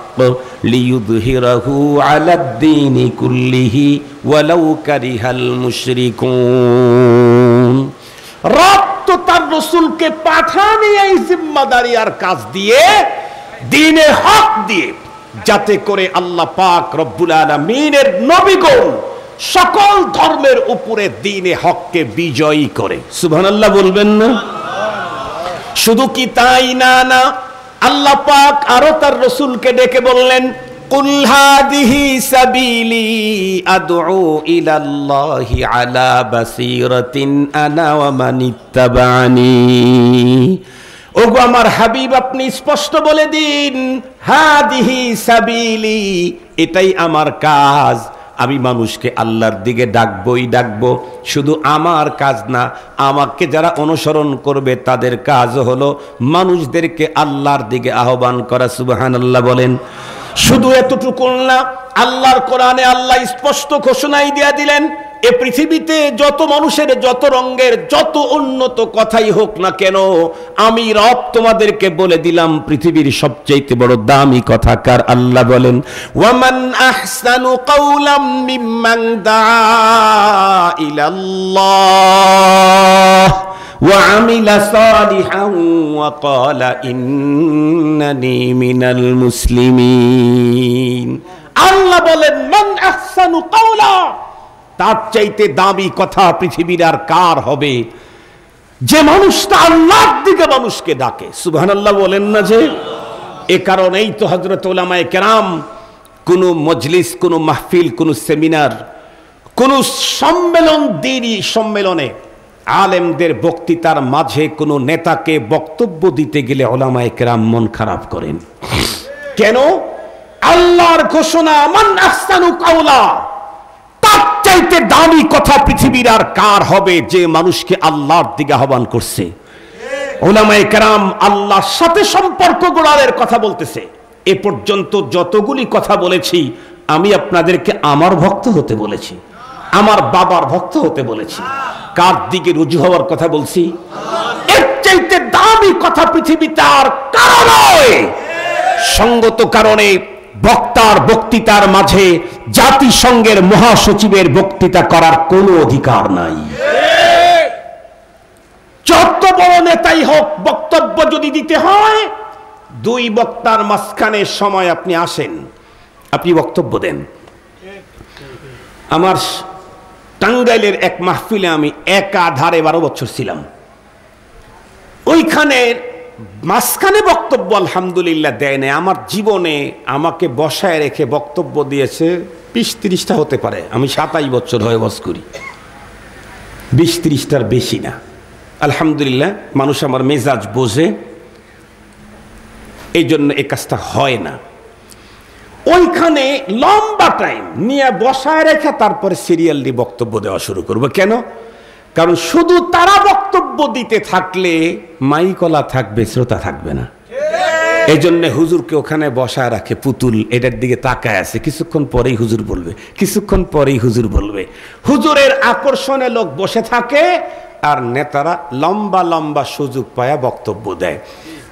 লিইয়ুযহিরাহু আলাদ-দীনি কুল্লিহি ওয়ালাউ কারিহাল মুশরিকুন। রব তো তার রাসূলকে পাঠানি এই জিম্মাদারি আর কাজ দিয়ে, দ্বীনে হক দিয়ে, যাতে করে আল্লাহ পাক রব্বুল আলামিনের নবীগণ সকল ধর্মের উপরে দ্বীনে হককে বিজয়ী করে। সুবহানাল্লাহ বলবেন না? শুধু কি তাই না, না, আল্লাহ পাক আরো তার রাসূলকে ডেকে বললেন, কুল হাদিহি সাবিলি আদউ ইলাল্লাহি আলা বাসীরাতিন আনা ওয়া মানিত্তাবানি। ওগো আমার হাবিব, আপনি স্পষ্ট বলে দিন, হাদিহি সাবিলি, এটাই আমার কাজ, আমি মানুষকে আল্লাহর দিকে ডাকবই ডাকবো। শুধু আমার কাজ না, আমাকে যারা অনুসরণ করবে তাদের কাজ হলো মানুষদেরকে আল্লাহর দিকে আহ্বান করা। সুবহানাল্লাহ বলেন। শুধু এতটুকু না, আল্লাহর কোরআনে আল্লাহ স্পষ্ট ঘোষণাই দিয়ে দিলেন, এ পৃথিবীতে যত মানুষের যত রঙের যত উন্নত কথাই হোক না কেন, আমি রব তোমাদেরকে বলে দিলাম পৃথিবীর সবচেয়ে বড় দামি কথা কার? আল্লাহ বলেন, ওয়ামান আহসানু কাওলাম মিম্মান দাআ ইলাল্লাহ ওয়া আমিলা সালিহান ওয়া ক্বালা ইন্নানি মিনাল মুসলিমিন। আল্লাহ বলেন, মান আহসানু কাওলা, তার চাইতে দামি কথা পৃথিবীর আর কার হবে? যে মানুষটা আল্লাহর দিকে মানুষকে ডাকে। সুবহানাল্লাহ বলেন না যে? এ কারণেই তো হযরত উলামায়ে কেরাম কোন মজলিস, কোন মাহফিল, কোন সেমিনার, কোন সম্মেলন, দ্বীনি সম্মেলনে আলেমদের বক্তৃতার মাঝে কোন নেতাকে বক্তব্য দিতে গেলে উলামায়ে কেরাম মন খারাপ করেন। কেন? আল্লাহর ঘোষণা, মান আহসানু কাওলা, তার চাইতে দামি কথা পৃথিবীর আর কার হবে যে মানুষকে আল্লাহর দিকে আহ্বান করছে। উলামায়ে কেরাম আল্লাহর সাথে সম্পর্ক গড়ার কথা বলতেছে। এ পর্যন্ত যতগুলি কথা বলেছি, আমি আপনাদেরকে আমার ভক্ত হতে বলেছি, আমার বাবার ভক্ত হতে বলেছি। কার দিকে রুজু হওয়ার কথা বলছি? এর চাইতে দামি কথা পৃথিবীতে আর কারো নয়। সঙ্গত কারণে বক্তার বক্তৃতার মাঝে জাতিসংঘের মহাসচিবের বক্তৃতা করার কোনো অধিকার নাই। যত বড় নেতাই হোক, বক্তব্য যদি দিতে হয়, দুই বক্তার মাঝখানে সময় আপনি আসেন, আপনি বক্তব্য দেন। আমার টাঙ্গাইলের এক মাহফিলে আমি একাধারে 12 বছর ছিলাম। ওইখানে মাঝখানে বক্তব্য আলহামদুলিল্লাহ দেয় না। আমার জীবনে আমাকে বসায় রেখে বক্তব্য দিয়েছে 20-30টা হতে পারে। আমি 27 বছর হয়ে বস করি, 20-30টার বেশি না। আলহামদুলিল্লাহ মানুষ আমার মেজাজ বোঝে, এই জন্য এই কাজটা হয় না। ওইখানে লম্বা টাইম নিয়ে বসায় রেখে তারপরে সিরিয়াল দিয়ে বক্তব্য দেওয়া শুরু করবো। কেন? কারণ শুধু তারা বক্তব্য দিতে থাকলে মাইকলা থাকবে, শ্রোতা থাকবে না। এই জন্য হুজুরকে ওখানে বসায় রাখে পুতুল, এটার দিকে তাকায় আছে, কিছুক্ষণ পরেই হুজুর বলবে, কিছুক্ষণ পরেই হুজুর বলবে। হুজুরের আকর্ষণে লোক বসে থাকে, আর নেতারা লম্বা লম্বা সুযোগ পায়া বক্তব্য দেয়।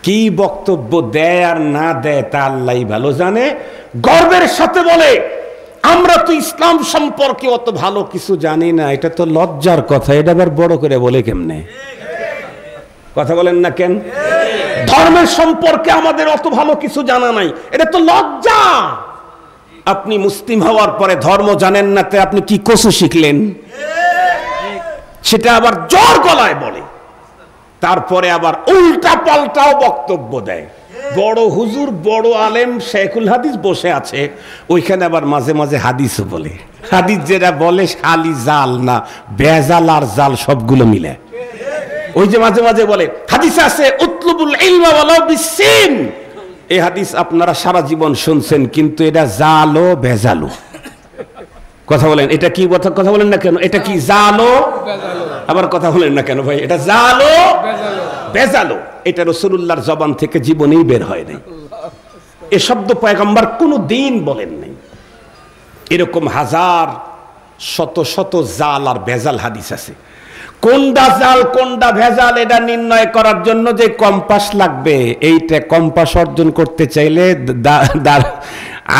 কি বক্তব্য দেয় আর না দেয় তা আল্লাহই ভালো জানে। গর্বের সাথে বলে, আমরা তো ইসলাম সম্পর্কে অত ভালো কিছু জানি না। এটা তো লজ্জার কথা, এটা আবার বড় করে বলে কেমনে? কথা বলেন না কেন? ধর্মের সম্পর্কে আমাদের অত ভালো কিছু জানা নাই, এটা তো লজ্জা। আপনি মুসলিম হওয়ার পরে ধর্ম জানেন না, তে আপনি কি কসু শিখলেন? সেটা আবার জোর গলায় বলে, তারপরে আবার উল্টা পাল্টাও বক্তব্য দেয়। বড় হুজুর, বড় আলেম, শেখুল হাদিস বসে আছে, ওইখানে আবার মাঝে মাঝে হাদিসও বলে। হাদিস যেটা বলে খালি জাল না, বেজাল আর জাল সবগুলো মিলে। ওই যে মাঝে মাঝে বলে হাদিস আছে উতলুবুল ইলমা ওয়ালাউ বিসিন, এই হাদিস আপনারা সারা জীবন শুনছেন, কিন্তু এটা জালো বেজালো। কথা বলেন, এটা কি কথা বলেন না কেন? এটা কি জালো? আবার কথা বলেন না কেন ভাই? এটা জালো বেজালো। এটা রাসূলুল্লাহর জবান থেকে জীবনেই বের হয় নাই। এ শব্দ পয়গম্বর কোনো দিন বলেন নাই। এরকম হাজার শত শত জাল আর ভেজাল হাদিস আছে। কোনটা জাল কোনটা ভেজাল এটা নির্ণয় করার জন্য যে কম্পাস লাগবে, এইটা কম্পাস অর্জন করতে চাইলে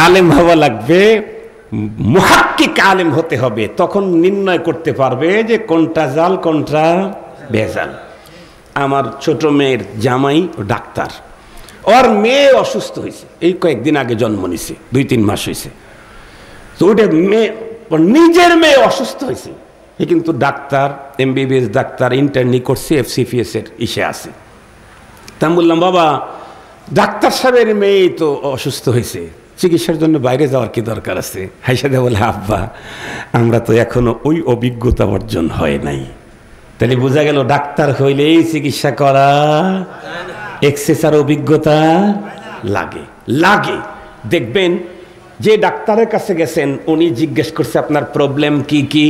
আলেম হওয়া লাগবে, মুহাক্কিক আলেম হতে হবে। তখন নির্ণয় করতে পারবে যে কোনটা জাল কোনটা ভেজাল। আমার ছোট মেয়ের জামাই ডাক্তার, ওর মেয়ে অসুস্থ হয়েছে, এই কয়েকদিন আগে জন্ম নিছে, 2-3 মাস হয়েছে। তো ওটা মেয়ে, নিজের মেয়ে অসুস্থ হয়েছে, কিন্তু ডাক্তার, MBBS ডাক্তার, ইন্টার্নি করছে, FCPS এর ইসে আছে। তা আমি বললাম, বাবা ডাক্তার সাহেবের মেয়ে তো অসুস্থ হয়েছে, চিকিৎসার জন্য বাইরে যাওয়ার কি দরকার আছে? হাইসাদে বলে, আব্বা আমরা তো এখনো ওই অভিজ্ঞতা অর্জন হয় নাই। তাহলে বোঝা গেল ডাক্তার হইলেই চিকিৎসা করা এক্সেসার অভিজ্ঞতা লাগে। দেখবেন যে ডাক্তারের কাছে গেছেন, উনি জিজ্ঞেস করছে আপনার প্রবলেম কি কি,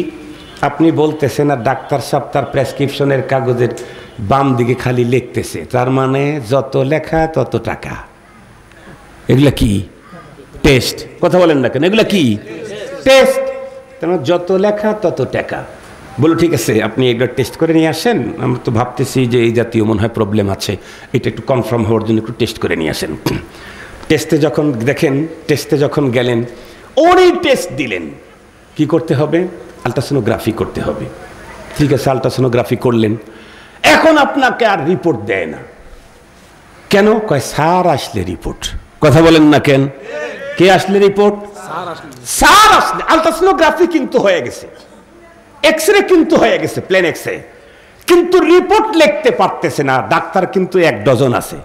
আপনি বলতেছেন, আর ডাক্তার সাহেব তার প্রেসক্রিপশনের কাগজের বাম দিকে খালি লিখতেছে, তার মানে যত লেখা তত টাকা। এগুলা কি? টেস্ট। কথা বলেন না কেন? এগুলা কি? টেস্ট। তোমার যত লেখা তত টাকা। বলো ঠিক আছে, আপনি এগুলো টেস্ট করে নিয়ে আসেন। আমরা তো ভাবতেছি যে এই জাতীয় মনে হয় প্রবলেম আছে, এটা একটু কনফার্ম হওয়ার জন্য একটু টেস্ট করে নিয়ে আসেন। টেস্টে যখন দেখেন, টেস্টে যখন গেলেন, ওরই টেস্ট দিলেন, কি করতে হবে? আলট্রাসোনোগ্রাফি করতে হবে। ঠিক আছে, আলট্রাসোনোগ্রাফি করলেন। এখন আপনাকে আর রিপোর্ট দেয় না। কেন? কয় স্যার আসলে রিপোর্ট। কথা বলেন না কেন? কে আসলে রিপোর্ট? স্যার আসলে। আলট্রাসোনোগ্রাফি কিন্তু হয়ে গেছে, এক্সরে কিন্তু হয়ে গেছে, প্লেন এক্সরে, কিন্তু রিপোর্ট লিখতে পারতেছে না। ডাক্তার কিন্তু 1 ডজন আছে,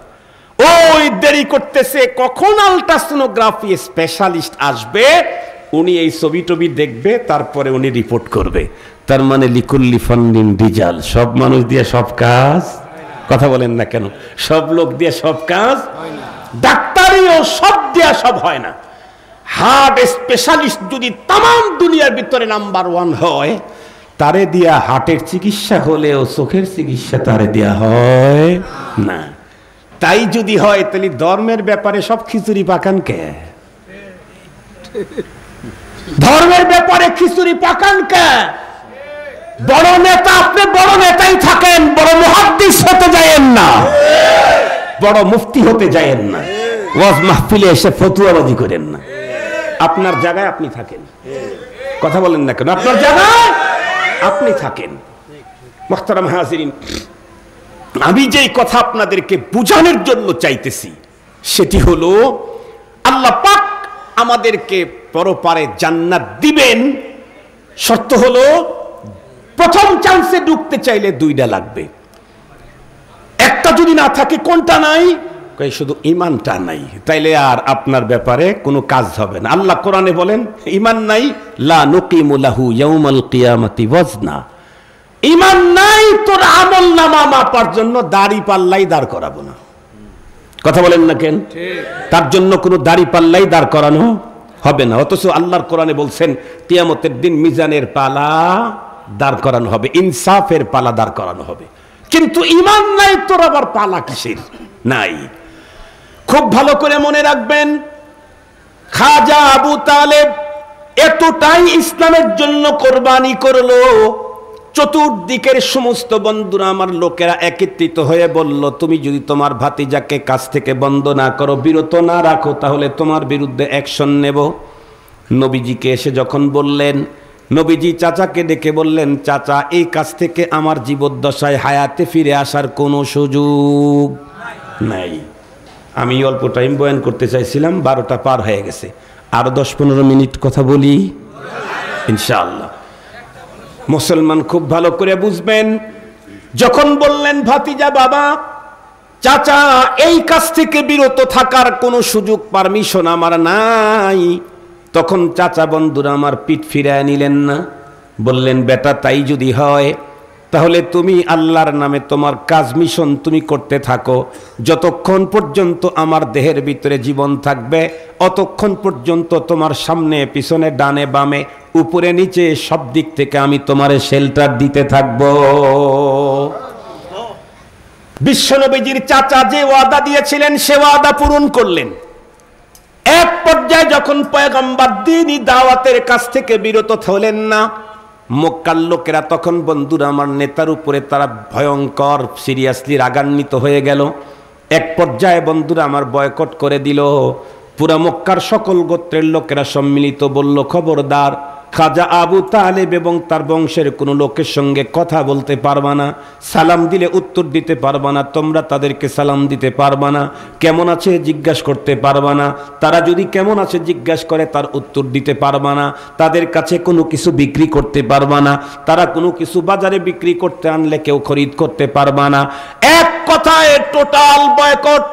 ওই দেরি করতেছে। কখন আলট্রাসোনোগ্রাফি স্পেশালিস্ট আসবে, উনি এই ছবি টবি দেখবে, তারপরে উনি রিপোর্ট করবে। তার মানে লিকুল্লি ফান্ডিং রিজাল, সব মানুষ দিয়ে সব কাজ। কথা বলেন না কেন? সব লোক দিয়ে সব কাজ হয় না। ডাক্তারিও সব দিয়া সব হয় না। হার্ট স্পেশালিস্ট যদি তাম দুনিয়ার ভিতরে নাম্বার 1 হয়, তারে দিয়া হার্টের চিকিৎসা হলেও চোখের চিকিৎসা তারে দেয়া হয় না। তাই যদি হয়, তাহলে ধর্মের ব্যাপারে সব খিচুড়ি পাকান কে? ধর্মের ব্যাপারে খিচুড়ি পাকান কে? বড় নেতা, আপনি বড় নেতাই থাকেন, বড় মুহাদ্দিস হতে যায়েন না, বড় মুফতি হতে যায়েন না, ওয়াজ মাহফিলে এসে ফতুয়াবাজি করেন না। আপনার জায়গায় আপনি থাকেন। কথা বলেন না কেন? আপনার জায়গায় আপনি থাকেন। মুহতারাম হাজিরিন, আমি যেই কথা আপনাদেরকে বুঝানোর জন্য চাইতেছি সেটি হলো, আল্লাহ পাক আমাদেরকে পরপারে জান্নাত দিবেন। শর্ত হলো, প্রথম চান্সে ঢুকতে চাইলে 2টা লাগবে। একটা যদি না থাকে, কোনটা নাই? শুধু ঈমানটা নাই, তাইলে আর আপনার ব্যাপারে কোনো কাজ হবে না। আল্লাহ কোরআনে বলেন, ঈমান নাই, লা নুকিমু লাহু ইয়াউমাল কিয়ামাতি ওয়াজনা। ঈমান নাই, তোর আমলনামা মাপার জন্য দাড়ি পাল্লাই দাঁড় করাবো না। কথা বলেন না কেন? তার জন্য কোনো দাড়ি পাল্লাই দাঁড় করানো হবে না। অথচ আল্লাহর কোরআনে বলছেন, কিয়ামতের দিন মিজানের পালা দাঁড় করানো হবে, ইনসাফের পালা দাঁড় করানো হবে। কিন্তু ঈমান নাই, তোর আবার পালা কিসের? নাই। খুব ভালো করে মনে রাখবেন, খাজা আবু তালেব এতটাই ইসলামের জন্য কোরবানি করলো, চতুর্দিকের সমস্ত বন্ধুরা, আমার লোকেরা একত্রিত হয়ে বলল, তুমি যদি তোমার ভাতিজাকে কাছ থেকে বন্ধ না করো, বিরত না রাখো, তাহলে তোমার বিরুদ্ধে অ্যাকশন নেব। নবীজিকে এসে যখন বললেন, নবীজি চাচাকে ডেকে বললেন, চাচা, এই কাজ থেকে আমার জীবদ্দশায় হায়াতে ফিরে আসার কোনো সুযোগ নাই। আমি অল্প টাইম বয়ান করতে চাইছিলাম, 12টা পার হয়ে গেছে, আরো 10-15 মিনিট কথা বলি ইনশাআল্লাহ। মুসলমান খুব ভালো করে বুঝবেন, যখন বললেন ভাতিজা, বাবা, চাচা, এই কাজ থেকে বিরত থাকার কোনো সুযোগ, পারমিশন আমার নাই, তখন চাচা বন্ধুরা আমার পিঠ ফিরায় নিলেন না, বললেন, বেটা, তাই যদি হয়, তাহলে তুমি আল্লাহর নামে তোমার কাজ মিশন তুমি করতে থাকো। যতক্ষণ পর্যন্ত আমার দেহের ভিতরে জীবন থাকবে, অতক্ষণ পর্যন্ত তোমার সামনে পিছনে ডানে বামে উপরে নিচে সব দিক থেকে আমি তোমারে শেল্টার দিতে থাকবো। বিশ্বনবীজির চাচা যে ওয়াদা দিয়েছিলেন, সে ওয়াদা পূরণ করলেন। এক পর্যায়ে যখন পয়গম্বর দ্বীনি দাওয়াতের কাছ থেকে বিরত হলেন না, মক্কার লোকেরা তখন, বন্ধুরা আমার, নেতার উপরে তারা ভয়ঙ্কর সিরিয়াসলি রাগান্বিত হয়ে গেল। এক পর্যায়ে বন্ধুরা আমার বয়কট করে দিল। পুরা মক্কার সকল গোত্রের লোকেরা সম্মিলিত বলল, খবরদার, খাজা আবু তালেব এবং তার বংশের কোনো লোকের সঙ্গে কথা বলতে পারবা না, সালাম দিলে উত্তর দিতে পারবা না, তোমরা তাদেরকে সালাম দিতে পারবা না, কেমন আছে জিজ্ঞাসা করতে পারবা না, তারা যদি কেমন আছে জিজ্ঞাসা করে তার উত্তর দিতে পারবা না, তাদের কাছে কোনো কিছু বিক্রি করতে পারবা না, তারা কোনো কিছু বাজারে বিক্রি করতে আনলে কেউ খরিদ করতে পারবা না। এক কথায় টোটাল বয়কট।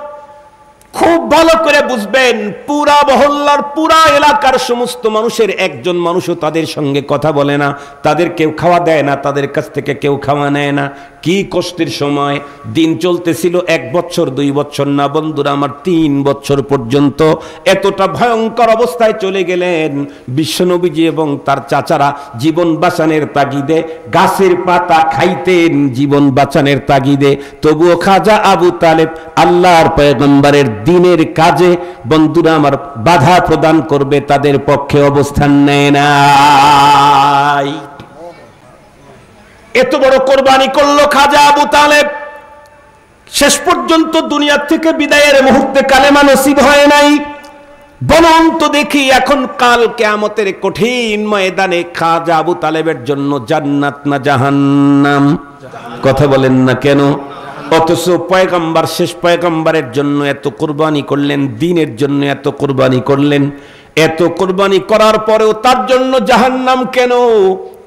খুব ভালো করে বুঝবেন, পুরা মহল্লার, পুরা এলাকার সমস্ত মানুষের একজন মানুষও তাদের সঙ্গে কথা বলে না, তাদের কেউ খাওয়া দেয় না, তাদের কাছ থেকে কেউ খাওয়া নেয় না। কি কষ্টের সময়! দিন চলতেছিল 1 বছর 2 বছর না, বন্ধুরা আমার, 3 বছর পর্যন্ত এতটা ভয়ঙ্কর অবস্থায় চলে গেলেন। বিশ্বনবীজি এবং তার চাচারা জীবন বাঁচানোর তাগিদে গাছের পাতা খাইতেন, জীবন বাঁচানোর তাগিদে। তবুও খাজা আবু তালেব আল্লাহর পয়গম্বরের দ্বীনের কাজে বন্ধুরা আমার বাধা প্রদান করবে তাদের পক্ষে অবস্থান নেয় নাই। এত বড় কোরবানি করলো খাজা আবু তালেব, শেষ পর্যন্ত দুনিয়া থেকে বিদায়ের মুহূর্তে কালেমা নসিব হয় নাই। বলুন তো দেখি, এখন কাল কিয়ামতের কঠিন ময়দানে খাজা আবু তালেবের জন্য জান্নাত না জাহান্নাম? কথা বলেন না কেন? অথচ পয়গম্বর, শেষ পয়গম্বরের জন্য এত কুরবানি করলেন, দ্বীনের জন্য এত কুরবানি করলেন। এত কুরবানি করার পরেও তার জন্য জাহান্নাম কেন?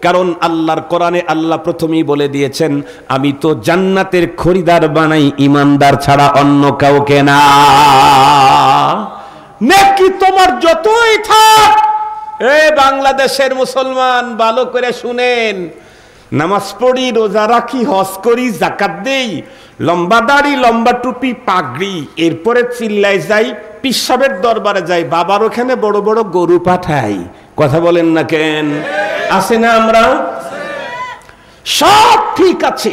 কারণ আল্লাহর কোরআনে আল্লাহ প্রথমেই বলে দিয়েছেন, আমি তো জান্নাতের খরিদার বানাই ইমানদার ছাড়া অন্য কাউকে না। নেকি তোমার যতই থাক, বাংলাদেশের মুসলমান ভালো করে শুনেন, নামাজ পড়ি, রোজা রাখি, হজ করি, যাকাত দেই, লম্বা দাড়ি, লম্বা টুপি, পাগড়ি, এরপরে চিল্লাই যাই, পিসাবের দরবারে যাই, বাবার ওখানে বড় বড় গরু পাঠাই। কথা বলেন না কেন? আছে না? আমরা সব ঠিক আছে,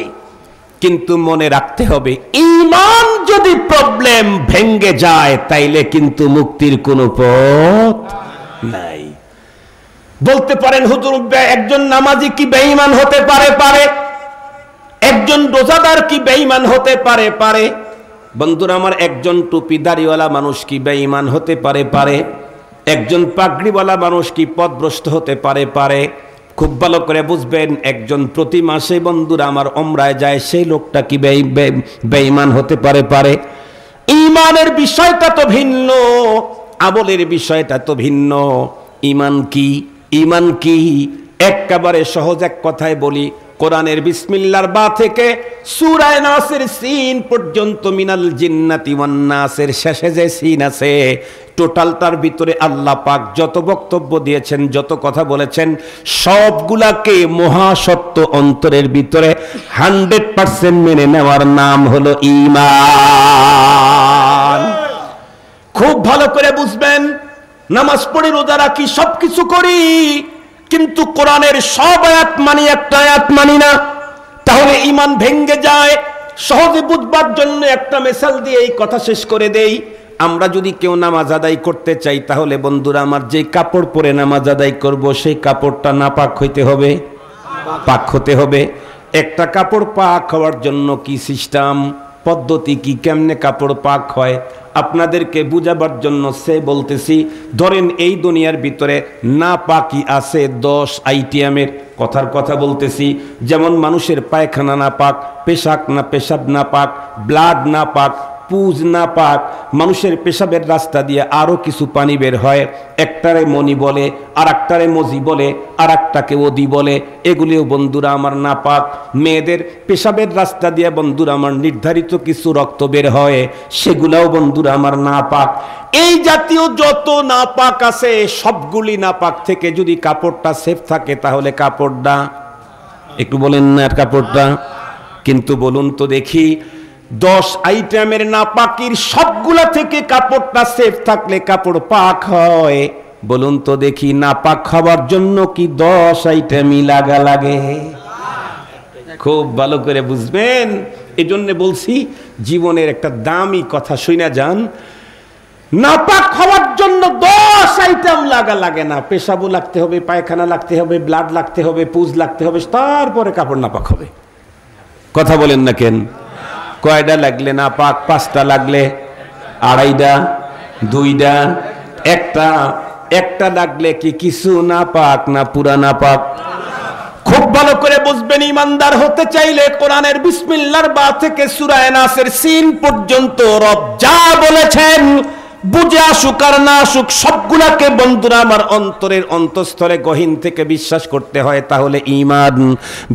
কিন্তু মনে রাখতে হবে ঈমান যদি প্রবলেম ভেঙ্গে যায় তাইলে কিন্তু মুক্তির কোনো পথ নাই। বলতে পারেন হুজুর, একজন নামাজি কি বেঈমান হতে পারে? পারে। একজন রোজাদার কি বেঈমান হতে পারে? পারে। বন্ধুরা আমার, একজন টুপিদারিওয়ালা মানুষ কি বেঈমান হতে পারে? পারে। একজন পাগড়িওয়ালা মানুষ কি পথভ্রষ্ট হতে পারে? পারে। খুব ভালো করে বুঝবেন, একজন প্রতি মাসে বন্ধুরা আমার ওমরায় যায়, সেই লোকটা কি বেঈমান হতে পারে? পারে। ঈমানের বিষয়টা তো ভিন্ন, আমলের বিষয়টা তো ভিন্ন। ঈমান কি? ঈমান কি? একেবারে সহজ এক কথায় বলি, কোরআনের বিসমিল্লাহর বা থেকে সূরা নাসের সিন পর্যন্ত, মিনাল জিন্নাতি ওয়ান নাসের শেষে যে সিন আছে, টোটালটার ভিতরে আল্লাহ পাক যত বক্তব্য দিয়েছেন, যত কথা বলেছেন, সবগুলাকে মহাসত্য অন্তরের ভিতরে 100% মেনে নেওয়ার নাম হলো ঈমান। খুব ভালো করে বুঝবেন, নামাজ পড়ি, রোজা রাখি, সবকিছু করি, কিন্তু কোরআনের সব আয়াত মানি, একটা আয়াত মানি না, তাহলে ঈমান ভেঙ্গে যায়। সহজে বুঝবার জন্য একটা মিসাল দিয়ে এই কথা শেষ করে দেই। আমরা যদি কেউ নামাজ আদায় করতে চাই, তাহলে বন্ধুরা আমার যে কাপড় পরে নামাজ আদায় করব, সেই কাপড়টা নাপাক হইতে হবে, পাক হতে হবে। একটা কাপড় পাক হওয়ার জন্য কি সিস্টেম, পদ্ধতি কি, কেমনে কাপড় পাক হয়, আপনাদেরকে বুঝাবার জন্য সে বলতেছি। ধরেন এই দুনিয়ার ভিতরে না পাকি আছে 10 আইটেমের, কথার কথা বলতেছি। যেমন মানুষের পায়খানা না পাক, পেশাব না পাক, ব্লাড না পাক, পুজ না পাক, মানুষের পেশাবের রাস্তা দিয়ে আরো কিছু পানি বের হয়, একটারে মনি বলে, আর একটারে মজি বলে, আর একটাকে ওদি বলে, এগুলিও বন্ধুরা আমার না পাক। মেয়েদের পেশাবের রাস্তা দিয়ে বন্ধুরা আমার নির্ধারিত কিছু রক্ত বের হয়, সেগুলাও বন্ধুরা আমার না পাক। এই জাতীয় যত না পাক আছে, সবগুলি না পাক থেকে যদি কাপড়টা সেফ থাকে, তাহলে কাপড়টা, একটু বলেন না কাপড়টা, কিন্তু বলুন তো দেখি, 10 আইটেমের নাপাকির সবগুলা থেকে কাপড়টা সেফ থাকলে কাপড় পাক হয়। বলুন তো দেখি, নাপাক হওয়ার জন্য কি 10 আইটেমই লাগে? খুব ভালো করে বুঝবেন। এই জন্য বলছি, জীবনের একটা দামি কথা শুনে যান, নাপাক হওয়ার জন্য 10 আইটেম লাগে না। পেশাবও লাগতে হবে, পায়খানা লাগতে হবে, ব্লাড লাগতে হবে, পুজ লাগতে হবে, তারপরে কাপড় নাপাক হবে। কথা বলেন না কেন? কয়টা লাগলে না পাক? 5টা লাগলে, 2.5টা, 2টা, একটা লাগলে কি কিছু না পাক না পুরা না পাক? খুব ভালো করে বুঝবেন, ইমানদার হতে চাইলে কোরআনের বিসমিল্লাহর বা থেকে সূরা নাসের সিন পর্যন্ত রব যা বলেছেন, বুঝে আসুক আর না আসুক, সবগুলাকে বন্ধুরা আমার অন্তরের অন্তঃস্থলে গহীন থেকে বিশ্বাস করতে হয়। তাহলে ঈমান।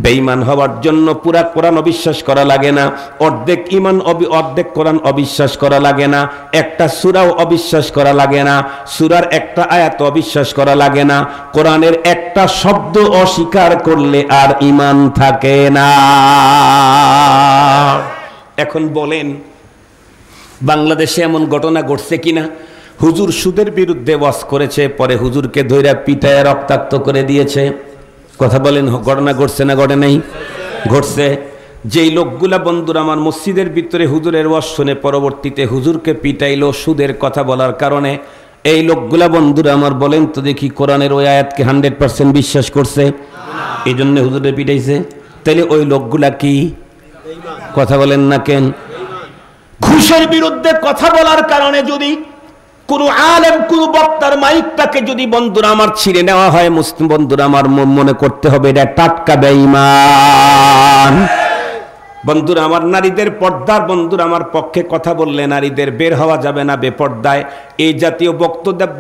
বেঈমান হওয়ার জন্য পুরা কোরআন অবিশ্বাস করা লাগে না, অর্ধেক ঈমান অর্ধেক কোরআন অবিশ্বাস করা লাগে না, একটা সূরাও অবিশ্বাস করা লাগে না, সূরার একটা আয়াত অবিশ্বাস করা লাগে না, কোরআনের একটা শব্দ অস্বীকার করলে আর ঈমান থাকে না। এখন বলেন, বাংলাদেশে এমন ঘটনা ঘটছে কিনা? হুজুর সুদের বিরুদ্ধে ওয়াজ করেছে, পরে হুজুরকে ধইরা পিটায় রক্তাক্ত করে দিয়েছে। কথা বলেন, ঘটনা ঘটছে না ঘটে নাই? ঘটছে। যেই লোকগুলা বন্ধুরা আমার মসজিদের ভিতরে হুজুরের ওয়াজ শুনে পরবর্তীতে হুজুরকে পিটাইলো সুদের কথা বলার কারণে, এই লোকগুলা বন্ধুরা আমার বলেন তো দেখি কোরআনের ওই আয়াতকে 100% বিশ্বাস করছে? এই জন্য হুজুরে পিটাইছে? তাইলে ওই লোকগুলা কি? কথা বলেন না কেন? ঘুষের বিরুদ্ধে কথা বলার কারণে যদি কোন আলেম কোন বক্তার মাইকটাকে যদি বন্ধুরা আমার ছিঁড়ে নেওয়া হয়, মুসলিম বন্ধুরা আমার মনে করতে হবে এটা টাটকা বেঈমান। বন্ধুরা আমার নারীদের পর্দার বন্ধুরা আমার পক্ষে কথা বললে নারীদের বের হওয়া যাবে না বেপর্দায়। এই জাতীয়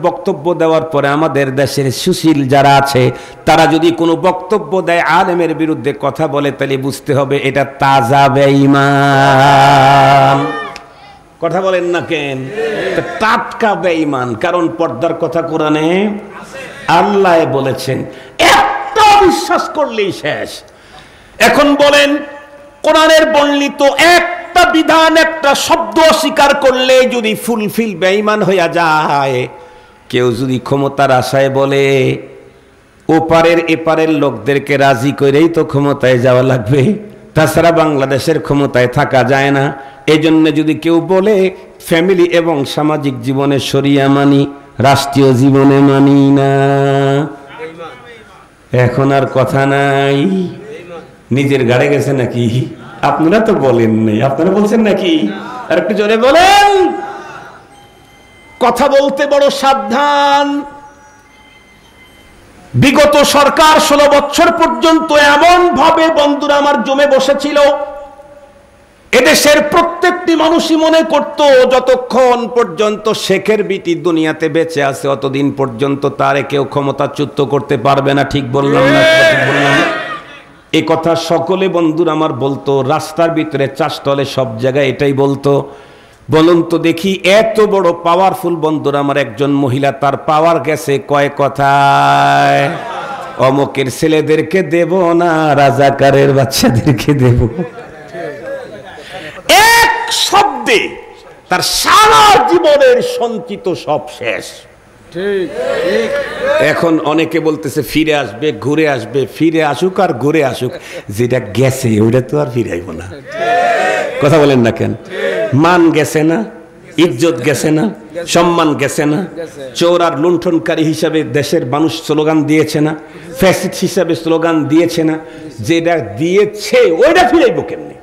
বক্তব্য দেওয়ার পরে আমাদের দেশের সুশীল যারা আছে তারা যদি কোনো বক্তব্য দেয় আলেমের বিরুদ্ধে কথা বলে, তাহলে বুঝতে হবে এটা তাজা বেঈমান। কথা বলেন না কেন? টাটকা বেঈমান। কারণ পর্দার কথা কোরআনে আল্লাহ বলেছেন, একটা বিশ্বাস করলেই শেষ। এখন বলেন কোরআনের বর্ণিত একটা বিধান একটা শব্দ অস্বীকার করলে যদি ফুলফিল বেঈমান হইয়া যায়, কেউ যদি ক্ষমতার আশায় বলে ওপারের এপারের লোকদেরকে রাজি করেই তো ক্ষমতায় যাওয়া লাগবে, তাছাড়া বাংলাদেশের ক্ষমতায় থাকা যায় না, এই জন্য যদি কেউ বলে ফ্যামিলি এবং সামাজিক জীবনে শরিয়া মানি, রাষ্ট্রীয় জীবনে মানি না, এখন আর কথা নাই। নিজের গাড়ে গেছে নাকি? আপনারা তো বলেন নাই, আপনারা বলছেন নাকি? আর একটু জোরে বলেন। কথা বলতে বড় সাবধান। বিগত সরকার 16 বছর পর্যন্ত এমন ভাবে বন্ধুরা আমার জমে বসেছিল, এদেশের প্রত্যেকটি মানুষই মনে করত যতক্ষণ পর্যন্ত শেখের বিটি দুনিয়াতে বেঁচে আছে অতদিন পর্যন্ত তারে কেউ ক্ষমতাচ্যুত করতে পারবে না। ঠিক বললাম না? ঠিক বললাম? এই কথা সকলে বন্ধুরা আমার বলতো, রাস্তার ভিতরে চাষতলে সব জায়গায় এটাই বলতো। বলুন তো দেখি, এত বড় পাওয়ারফুল বন্ধুরা আমার একজন মহিলা, তার পাওয়ার গেছে কয় কথায়? অমকের ছেলেদেরকে দেব না, রাজাকারের বাচ্চাদেরকে দেব। এক শব্দে তার সারা জীবনের সঞ্চিত সব শেষ। এখন অনেকে বলতেছে ফিরে আসবে, ঘুরে আসবে। ফিরে আসুক আর ঘুরে আসুক, যেটা গেছে ওটা তো আর ফিরে আইব না। কথা বলেন না কেন? মান গেছে না, ইজ্জত গেছে না, সম্মান গেছে না, চোর আর লুণ্ঠনকারী হিসাবে দেশের মানুষ স্লোগান দিয়েছে না, ফ্যাসিস্ট হিসাবে স্লোগান দিয়েছে না, যেটা দিয়েছে ওইটা ফিরাইব কেমনি?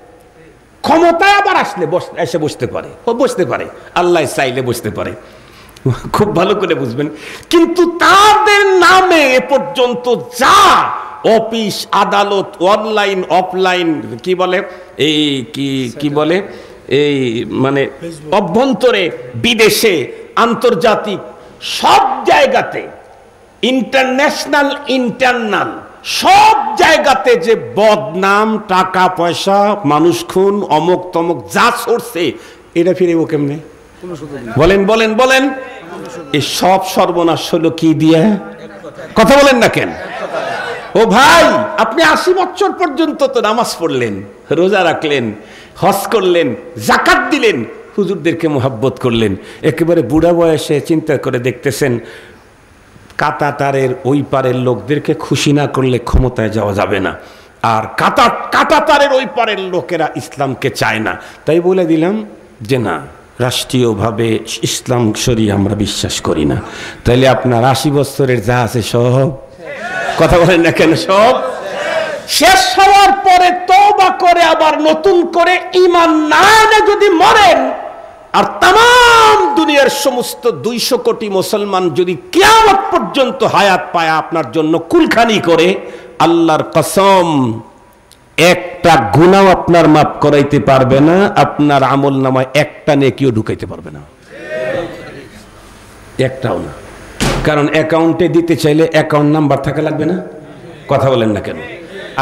ক্ষমতায় আবার আসলে এসে বসতে পারে, ও বসতে পারে, আল্লাহ চাইলে বসতে পারে। খুব ভালো করে বুঝবেন। কিন্তু তাদের নামে এ পর্যন্ত যা অফিস আদালত অনলাইন অফলাইন কি বলে, এই কি বলে, এই মানে অভ্যন্তরে বিদেশে আন্তর্জাতিক সব জায়গাতে, ইন্টারন্যাশনাল ইন্টারনাল সব জায়গাতে যে বদনাম, টাকা পয়সা, মানুষ খুন, অমক তমক যা সরছে, এটা ফিরেব কেমনে? বলেন বলেন বলেন। এই সব সর্বনাশ হলো কি দিয়ে? কথা বলেন না কেন? ও ভাই, আপনি 80 বছর পর্যন্ত তো নামাজ পড়লেন, রোজা রাখলেন, হজ করলেন, যাকাত দিলেন, হুজুরদেরকে মোহাব্বত করলেন, একেবারে বুড়া বয়সে চিন্তা করে দেখতেছেন কাঁটাতারের ওই পারের লোকদেরকে খুশি না করলে ক্ষমতায় যাওয়া যাবে না, আর কাঁটাতারের ওই পারের লোকেরা ইসলামকে চায় না। তাই বলে দিলাম যে না, রাষ্ট্রীয়ভাবে ইসলাম শরিয়া আমরা বিশ্বাস করি না। তাইলে আপনার 80 বছরের যা আছে সব, কথা বলেন না কেন, সব শেষ হওয়ার পরে তওবা করে আবার নতুন করে ঈমান না এনে যদি মরেন, আর তাম দুনিয়ার সমস্ত 200 কোটি মুসলমান যদি কিয়ামত পর্যন্ত হায়াত পায় আপনার জন্য কুলখানি করে, আল্লাহর কসম একটা গুনাহ আপনার মাফ করাইতে পারবে না, আপনার আমল নামায় একটা নেকিও ঢুকাইতে পারবে না, একটাও না। কারণ অ্যাকাউন্টে দিতে চাইলে অ্যাকাউন্ট নাম্বার থাকা লাগবে না? কথা বলেন না কেন?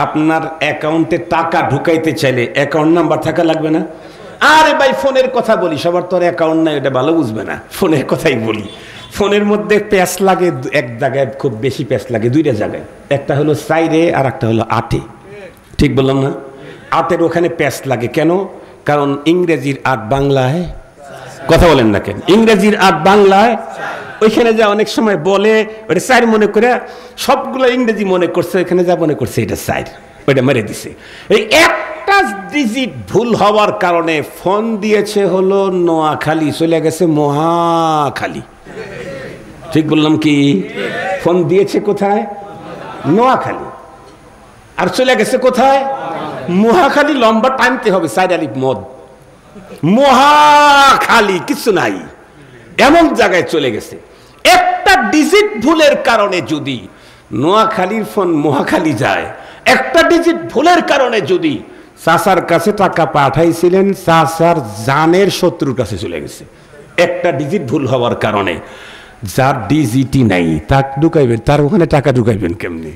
আপনার অ্যাকাউন্টে টাকা ঢুকাইতে চাইলে অ্যাকাউন্ট নাম্বার থাকা লাগবে না? আরে ভাই, ফোনের কথা বলি, সবার তো অ্যাকাউন্ট নাই, এটা ভালো বুঝবে না, ফোনের কথাই বলি। ফোনের মধ্যে প্যাচ লাগে এক জায়গায়, খুব বেশি প্যাচ লাগে 2টা জায়গায়, একটা হলো 4 আর একটা হলো 8। ঠিক বললাম না? 8-এর ওখানে প্যাচ লাগে কেন? কারণ ইংরেজির 8 বাংলায়, কথা বলেন না কেন, ইংরেজির 8 বাংলায়, ওইখানে যা অনেক সময় বলে ওটা 4 মনে করে, সবগুলো ইংরেজি মনে করছে, ওইখানে যা মনে করছে এটা 4, ওইটা মেরে দিছে। এই একটা একটা ডিজিট ভুল হওয়ার কারণে ফোন দিয়েছে হলো নোয়াখালী, চলে গেছে মহাখালী। ঠিক বললাম কি? ফোন দিয়েছে কোথায়? নোয়াখালী, আর চলে গেছে কোথায়? মহাখালী। লম্বা টানতে হবে, সাইড আলিফ মদ, মহাখালী কিছু নাই, এমন জায়গায় চলে গেছে। একটা ডিজিট ভুলের কারণে যদি নোয়াখালীর ফোন মহাখালী যায়, একটা ডিজিট ভুলের কারণে যদি চাচার কাছে টাকা পাঠাইছিলেন, চাচার জানের শত্রুর কাছে চলে গেছে, একটা ডিজিট ভুল হওয়ার কারণে। যার ডিজিটই নাই তাক ঢুকাইবেন, তার ওখানে টাকা ঢুকাইবেন কেমনি?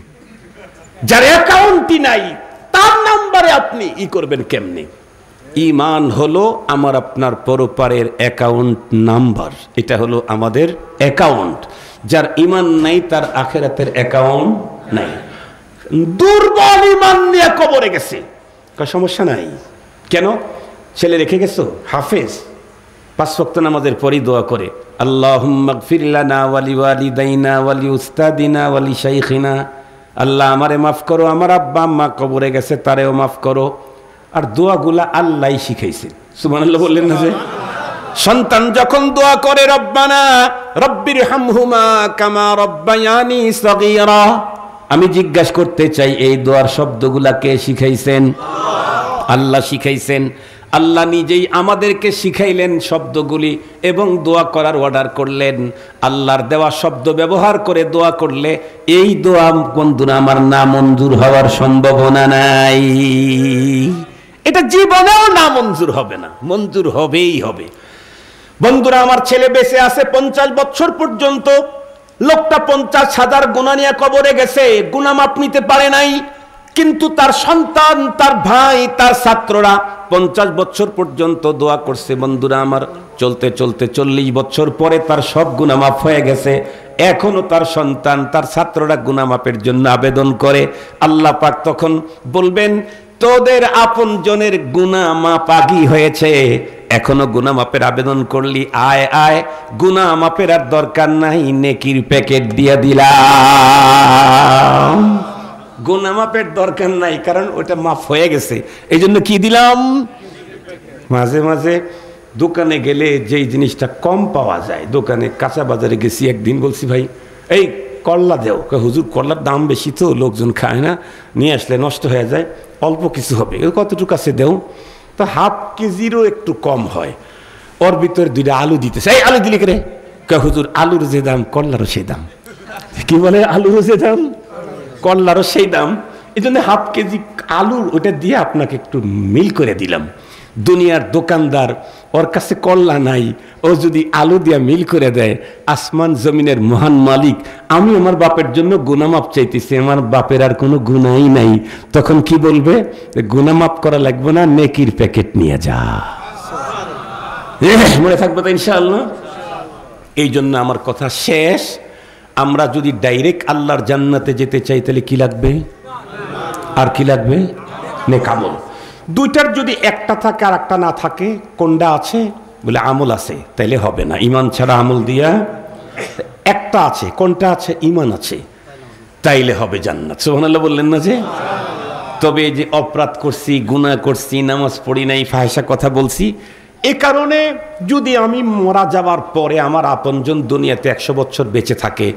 যার অ্যাকাউন্টই নাই তার নাম্বারে আপনি ই করবেন কেমনি? ঈমান হলো আমার আপনার পরপারের অ্যাকাউন্ট নাম্বার, এটা হলো আমাদের অ্যাকাউন্ট। যার ঈমান নাই তার আখিরাতের অ্যাকাউন্ট নাই। দুর্বল ঈমান নিয়ে কবরে গেছে, সমস্যা নাই। কেন? ছেলে রেখে গেছো হাফেজ, 5 ওয়াক্ত নামাজের পরই দোয়া করে, আল্লাহুম্মা গফির লানা ওয়া লিওয়ালিদাইনা ওয়া লিউস্তাদিনা ওয়া লিশাইখিনা, আল্লাহ আমারে মাফ করো, আমার আব্বা আম্মা কবরে গেছে তারেও মাফ করো। আর দোয়াগুলা আল্লাহই শিখাইছে। সুবহানাল্লাহ বললেন না? যে সন্তান যখন দোয়া করে রব্বানা রব্বিরহামহুমা কামা রব্বায়ানি সগীরা, আমি জিজ্ঞাসা করতে চাই এই দোয়ার শব্দগুলা কে শিখাইছেন? আল্লাহ শিখাইছেন। আল্লাহ নিজেই আমাদেরকে শিখাইলেন শব্দগুলি এবং দোয়া করার অর্ডার করলেন। আল্লাহর দেওয়া শব্দ ব্যবহার করে দোয়া করলে এই দোয়া বন্ধুরা আমার না মঞ্জুর হওয়ার সম্ভাবনা নাই। এটা জীবনেও না মঞ্জুর হবে না, মঞ্জুর হবেই হবে। বন্ধুরা আমার ছেলে বেঁচে আছে 50 বছর পর্যন্ত, লোকটা 50,000 গুনাহ নিয়ে কবরে গেছে, গুনাহ মাপ নিতে পারে নাই। কিন্তু তার সন্তান, তার ভাই, তার ছাত্ররা 50 বছর পর্যন্ত দোয়া করছে। বন্ধুরা আমার চলতে চলতে 40 বছর পরে তার সব গুনাহ মাফ হয়ে গেছে। এখনো তার সন্তান, তার ছাত্ররা গুনাহ মাপের জন্য আবেদন করে। আল্লাহ পাক তখন বলবেন, তোদের আপন জনের গুনাহ মাপ আগেই হয়েছে, এখনো গুনাহ মাপের আবেদন করলি, আয় আয়, গুনাহ মাপের আর দরকার নাই, নেকির প্যাকেট দিয়ে দিলাম। গুনাহ মাপের দরকার নাই, কারণ ওটা মাফ হয়ে গেছে। এই জন্য কি দিলাম? মাঝে মাঝে দোকানে গেলে যেই জিনিসটা কম পাওয়া যায়, দোকানে কাঁচা বাজারে গেছি একদিন, বলছি ভাই এই করলা দেও। হুজুর করলার দাম বেশি তো, লোকজন খায় না, নিয়ে আসলে নষ্ট হয়ে যায়, অল্প কিছু হবে, কতটুকু আছে দেও। তো ½ কেজিরও একটু কম হয়। ওর ভিতরে 2টা আলু দিতেছে, এই আলু দিলে করে, হুজুর আলুর যে দাম করলারও সেই দাম। কি বলে? আলুরও যে দাম করলারও সেই দাম। এই জন্য ½ কেজি আলুর ওটা দিয়ে আপনাকে একটু মিল করে দিলাম। দুনিয়ার দোকানদার, ওর কাছে করলা নাই, ও যদি আলু দিয়া মিল করে দেয়, আসমান জমিনের মহান মালিক, আমি আমার বাপের জন্য গুনাহ মাপ চাইতেছি, আমার বাপের আর কোনো গুনাহই নাই, তখন কি বলবে? গুনাহ মাপ করা লাগবে না, নেকির প্যাকেট নিয়ে যা। মনে থাকবে তো ইনশাআল্লাহ? এই জন্য আমার কথা শেষ, আমরা যদি ডাইরেক্ট আল্লাহর জান্নাতে যেতে চাই তাহলে কি লাগবে? আর কি লাগবে? নেক আমল। দুইটার যদি একটা থাকে আর একটা না থাকে, কোনটা আছে? বলে আমল আছে, তাইলে হবে না। ঈমান ছাড়া আমল দিয়া, একটা আছে, কোনটা আছে? ঈমান আছে, তাইলে হবে জান্নাত। সুবহানাল্লাহ বললেন না? যে তবে এই যে অপরাধ করছি, গুনাহ করছি, নামাজ পড়ি নাই, ফাহিশা কথা বলছি, এ কারণে যদি আমি মারা যাওয়ার পরে আমার আপনজন দুনিয়াতে 100 বছর বেঁচে থাকে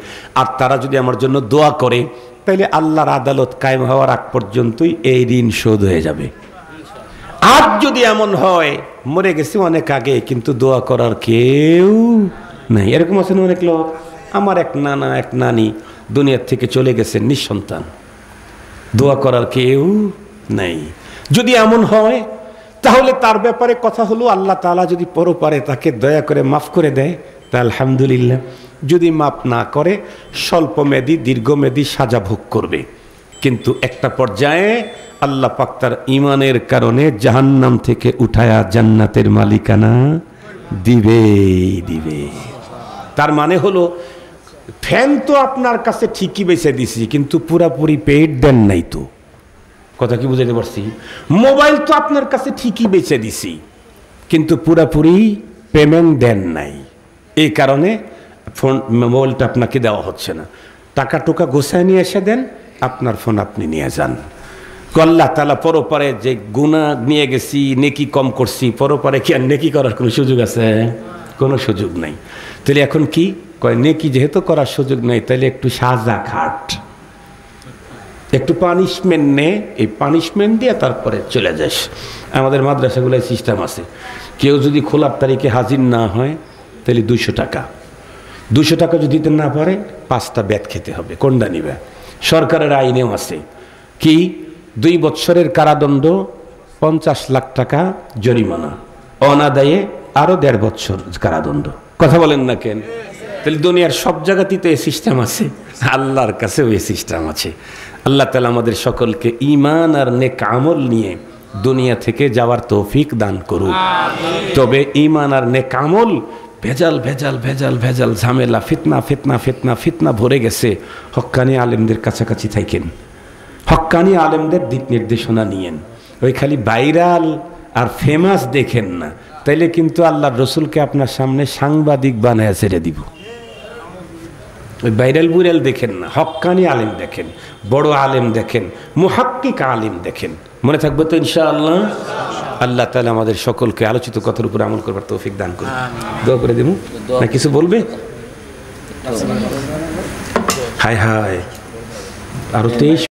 আর তারা যদি আমার জন্য দোয়া করে, তাইলে আল্লাহর আদালত কায়েম হওয়ার আগ পর্যন্তই এই ঋণ শোধ হয়ে যাবে। আর যদি এমন হয় মরে গেছি অনেক আগে, কিন্তু দোয়া করার কেউ নাই, এরকম আছেন অনেক লোক। আমার এক নানা, এক নানি দুনিয়ার থেকে চলে গেছেন নিঃসন্তান, দোয়া করার কেউ নাই। যদি এমন হয় তাহলে তার ব্যাপারে কথা হলো, আল্লাহ তাআলা যদি পরপারে তাকে দয়া করে মাফ করে দেয় তা আলহামদুলিল্লাহ। যদি মাফ না করে স্বল্পমেয়াদী দীর্ঘমেয়াদী সাজা ভোগ করবে। কিন্তু একটা পর্যায়ে আল্লাহ পাক তার ঈমানের কারণে জাহান্নাম থেকে উঠায়া জান্নাতের মালিকানা দিবে দিবে। তার মানে হলো, ফ্যান তো আপনার কাছে ঠিকই বেঁচে দিছি, কিন্তু পুরাপুরি পেট দেন নাই তো। কথা কি বুঝাইতে পারছি? মোবাইল তো আপনার কাছে ঠিকই বেচে দিছি, কিন্তু পুরাপুরি পেমেন্ট দেন নাই, এই কারণে ফোন মোবাইলটা আপনাকে দেওয়া হচ্ছে না। টাকা টোকা গোছায় নিয়ে এসে দেন, আপনার ফোন আপনি নিয়ে যান। আল্লাহ তাআলা পরপারে যে গুনাহ নিয়ে গেছি, নেকি কম করছি, পরপারে কি আর নেকি করার কোনো সুযোগ আছে? কোনো সুযোগ নাই। তাহলে এখন কি কয়, নেকি যেহেতু করার সুযোগ নাই, তাহলে একটু সাজা খাট, একটু পানিশমেন্ট নে, এই পানিশমেন্ট দিয়ে তারপরে চলে যাস। আমাদের মাদ্রাসাগুলোয় সিস্টেম আছে, কেউ যদি খোলার তারিখে হাজির না হয় তাহলে 200 টাকা, 200 টাকা যদি দিতে না পারে 5টা বেত খেতে হবে। কোনটা নিবে? সরকারের আইনেও আছে কি 2 বছরের কারাদণ্ড, 50 লাখ টাকা জরিমানা, অনাদায়ে আরো 1.5 বছর কারাদণ্ড। কথা বলেন না কেন? তাহলে দুনিয়ার সব জায়গাতেই তো এই সিস্টেম আছে, আল্লাহর কাছেও এই সিস্টেম আছে। আল্লাহ তাআলা আমাদের সকলকে ঈমান আর নেক আমল নিয়ে দুনিয়া থেকে যাওয়ার তৌফিক দান করুক। তবে ঈমান আর নেক আমল ভেজাল ভেজাল ভেজাল ভেজাল ঝামেলা, ফিতনা ফিতনা ফিতনা ফিতনা ভরে গেছে। হক্কানি আলেমদের কাছাকাছি থাকেন, হক্কানি আলেমদের দিক নির্দেশনা নিয়েন। ওই খালি ভাইরাল আর ফেমাস দেখেন না, তাইলে কিন্তু আল্লাহর রসুলকে আপনার সামনে সাংবাদিক বানায় ছেড়ে দিব। ওই ভাইরাল বুইরাল দেখেন না, হক্কানি আলেম দেখেন, বড় আলেম দেখেন, মুহাক্কিক আলেম দেখেন। মনে থাকবে তো ইনশাআল্লাহ? আল্লাহ তাআলা আমাদের সকলকে আলোচিত কথার উপর আমল করবার তৌফিক দান করুন। দোয়া করে দেবো না? কিছু বলবে? হায় হায়, আরো 23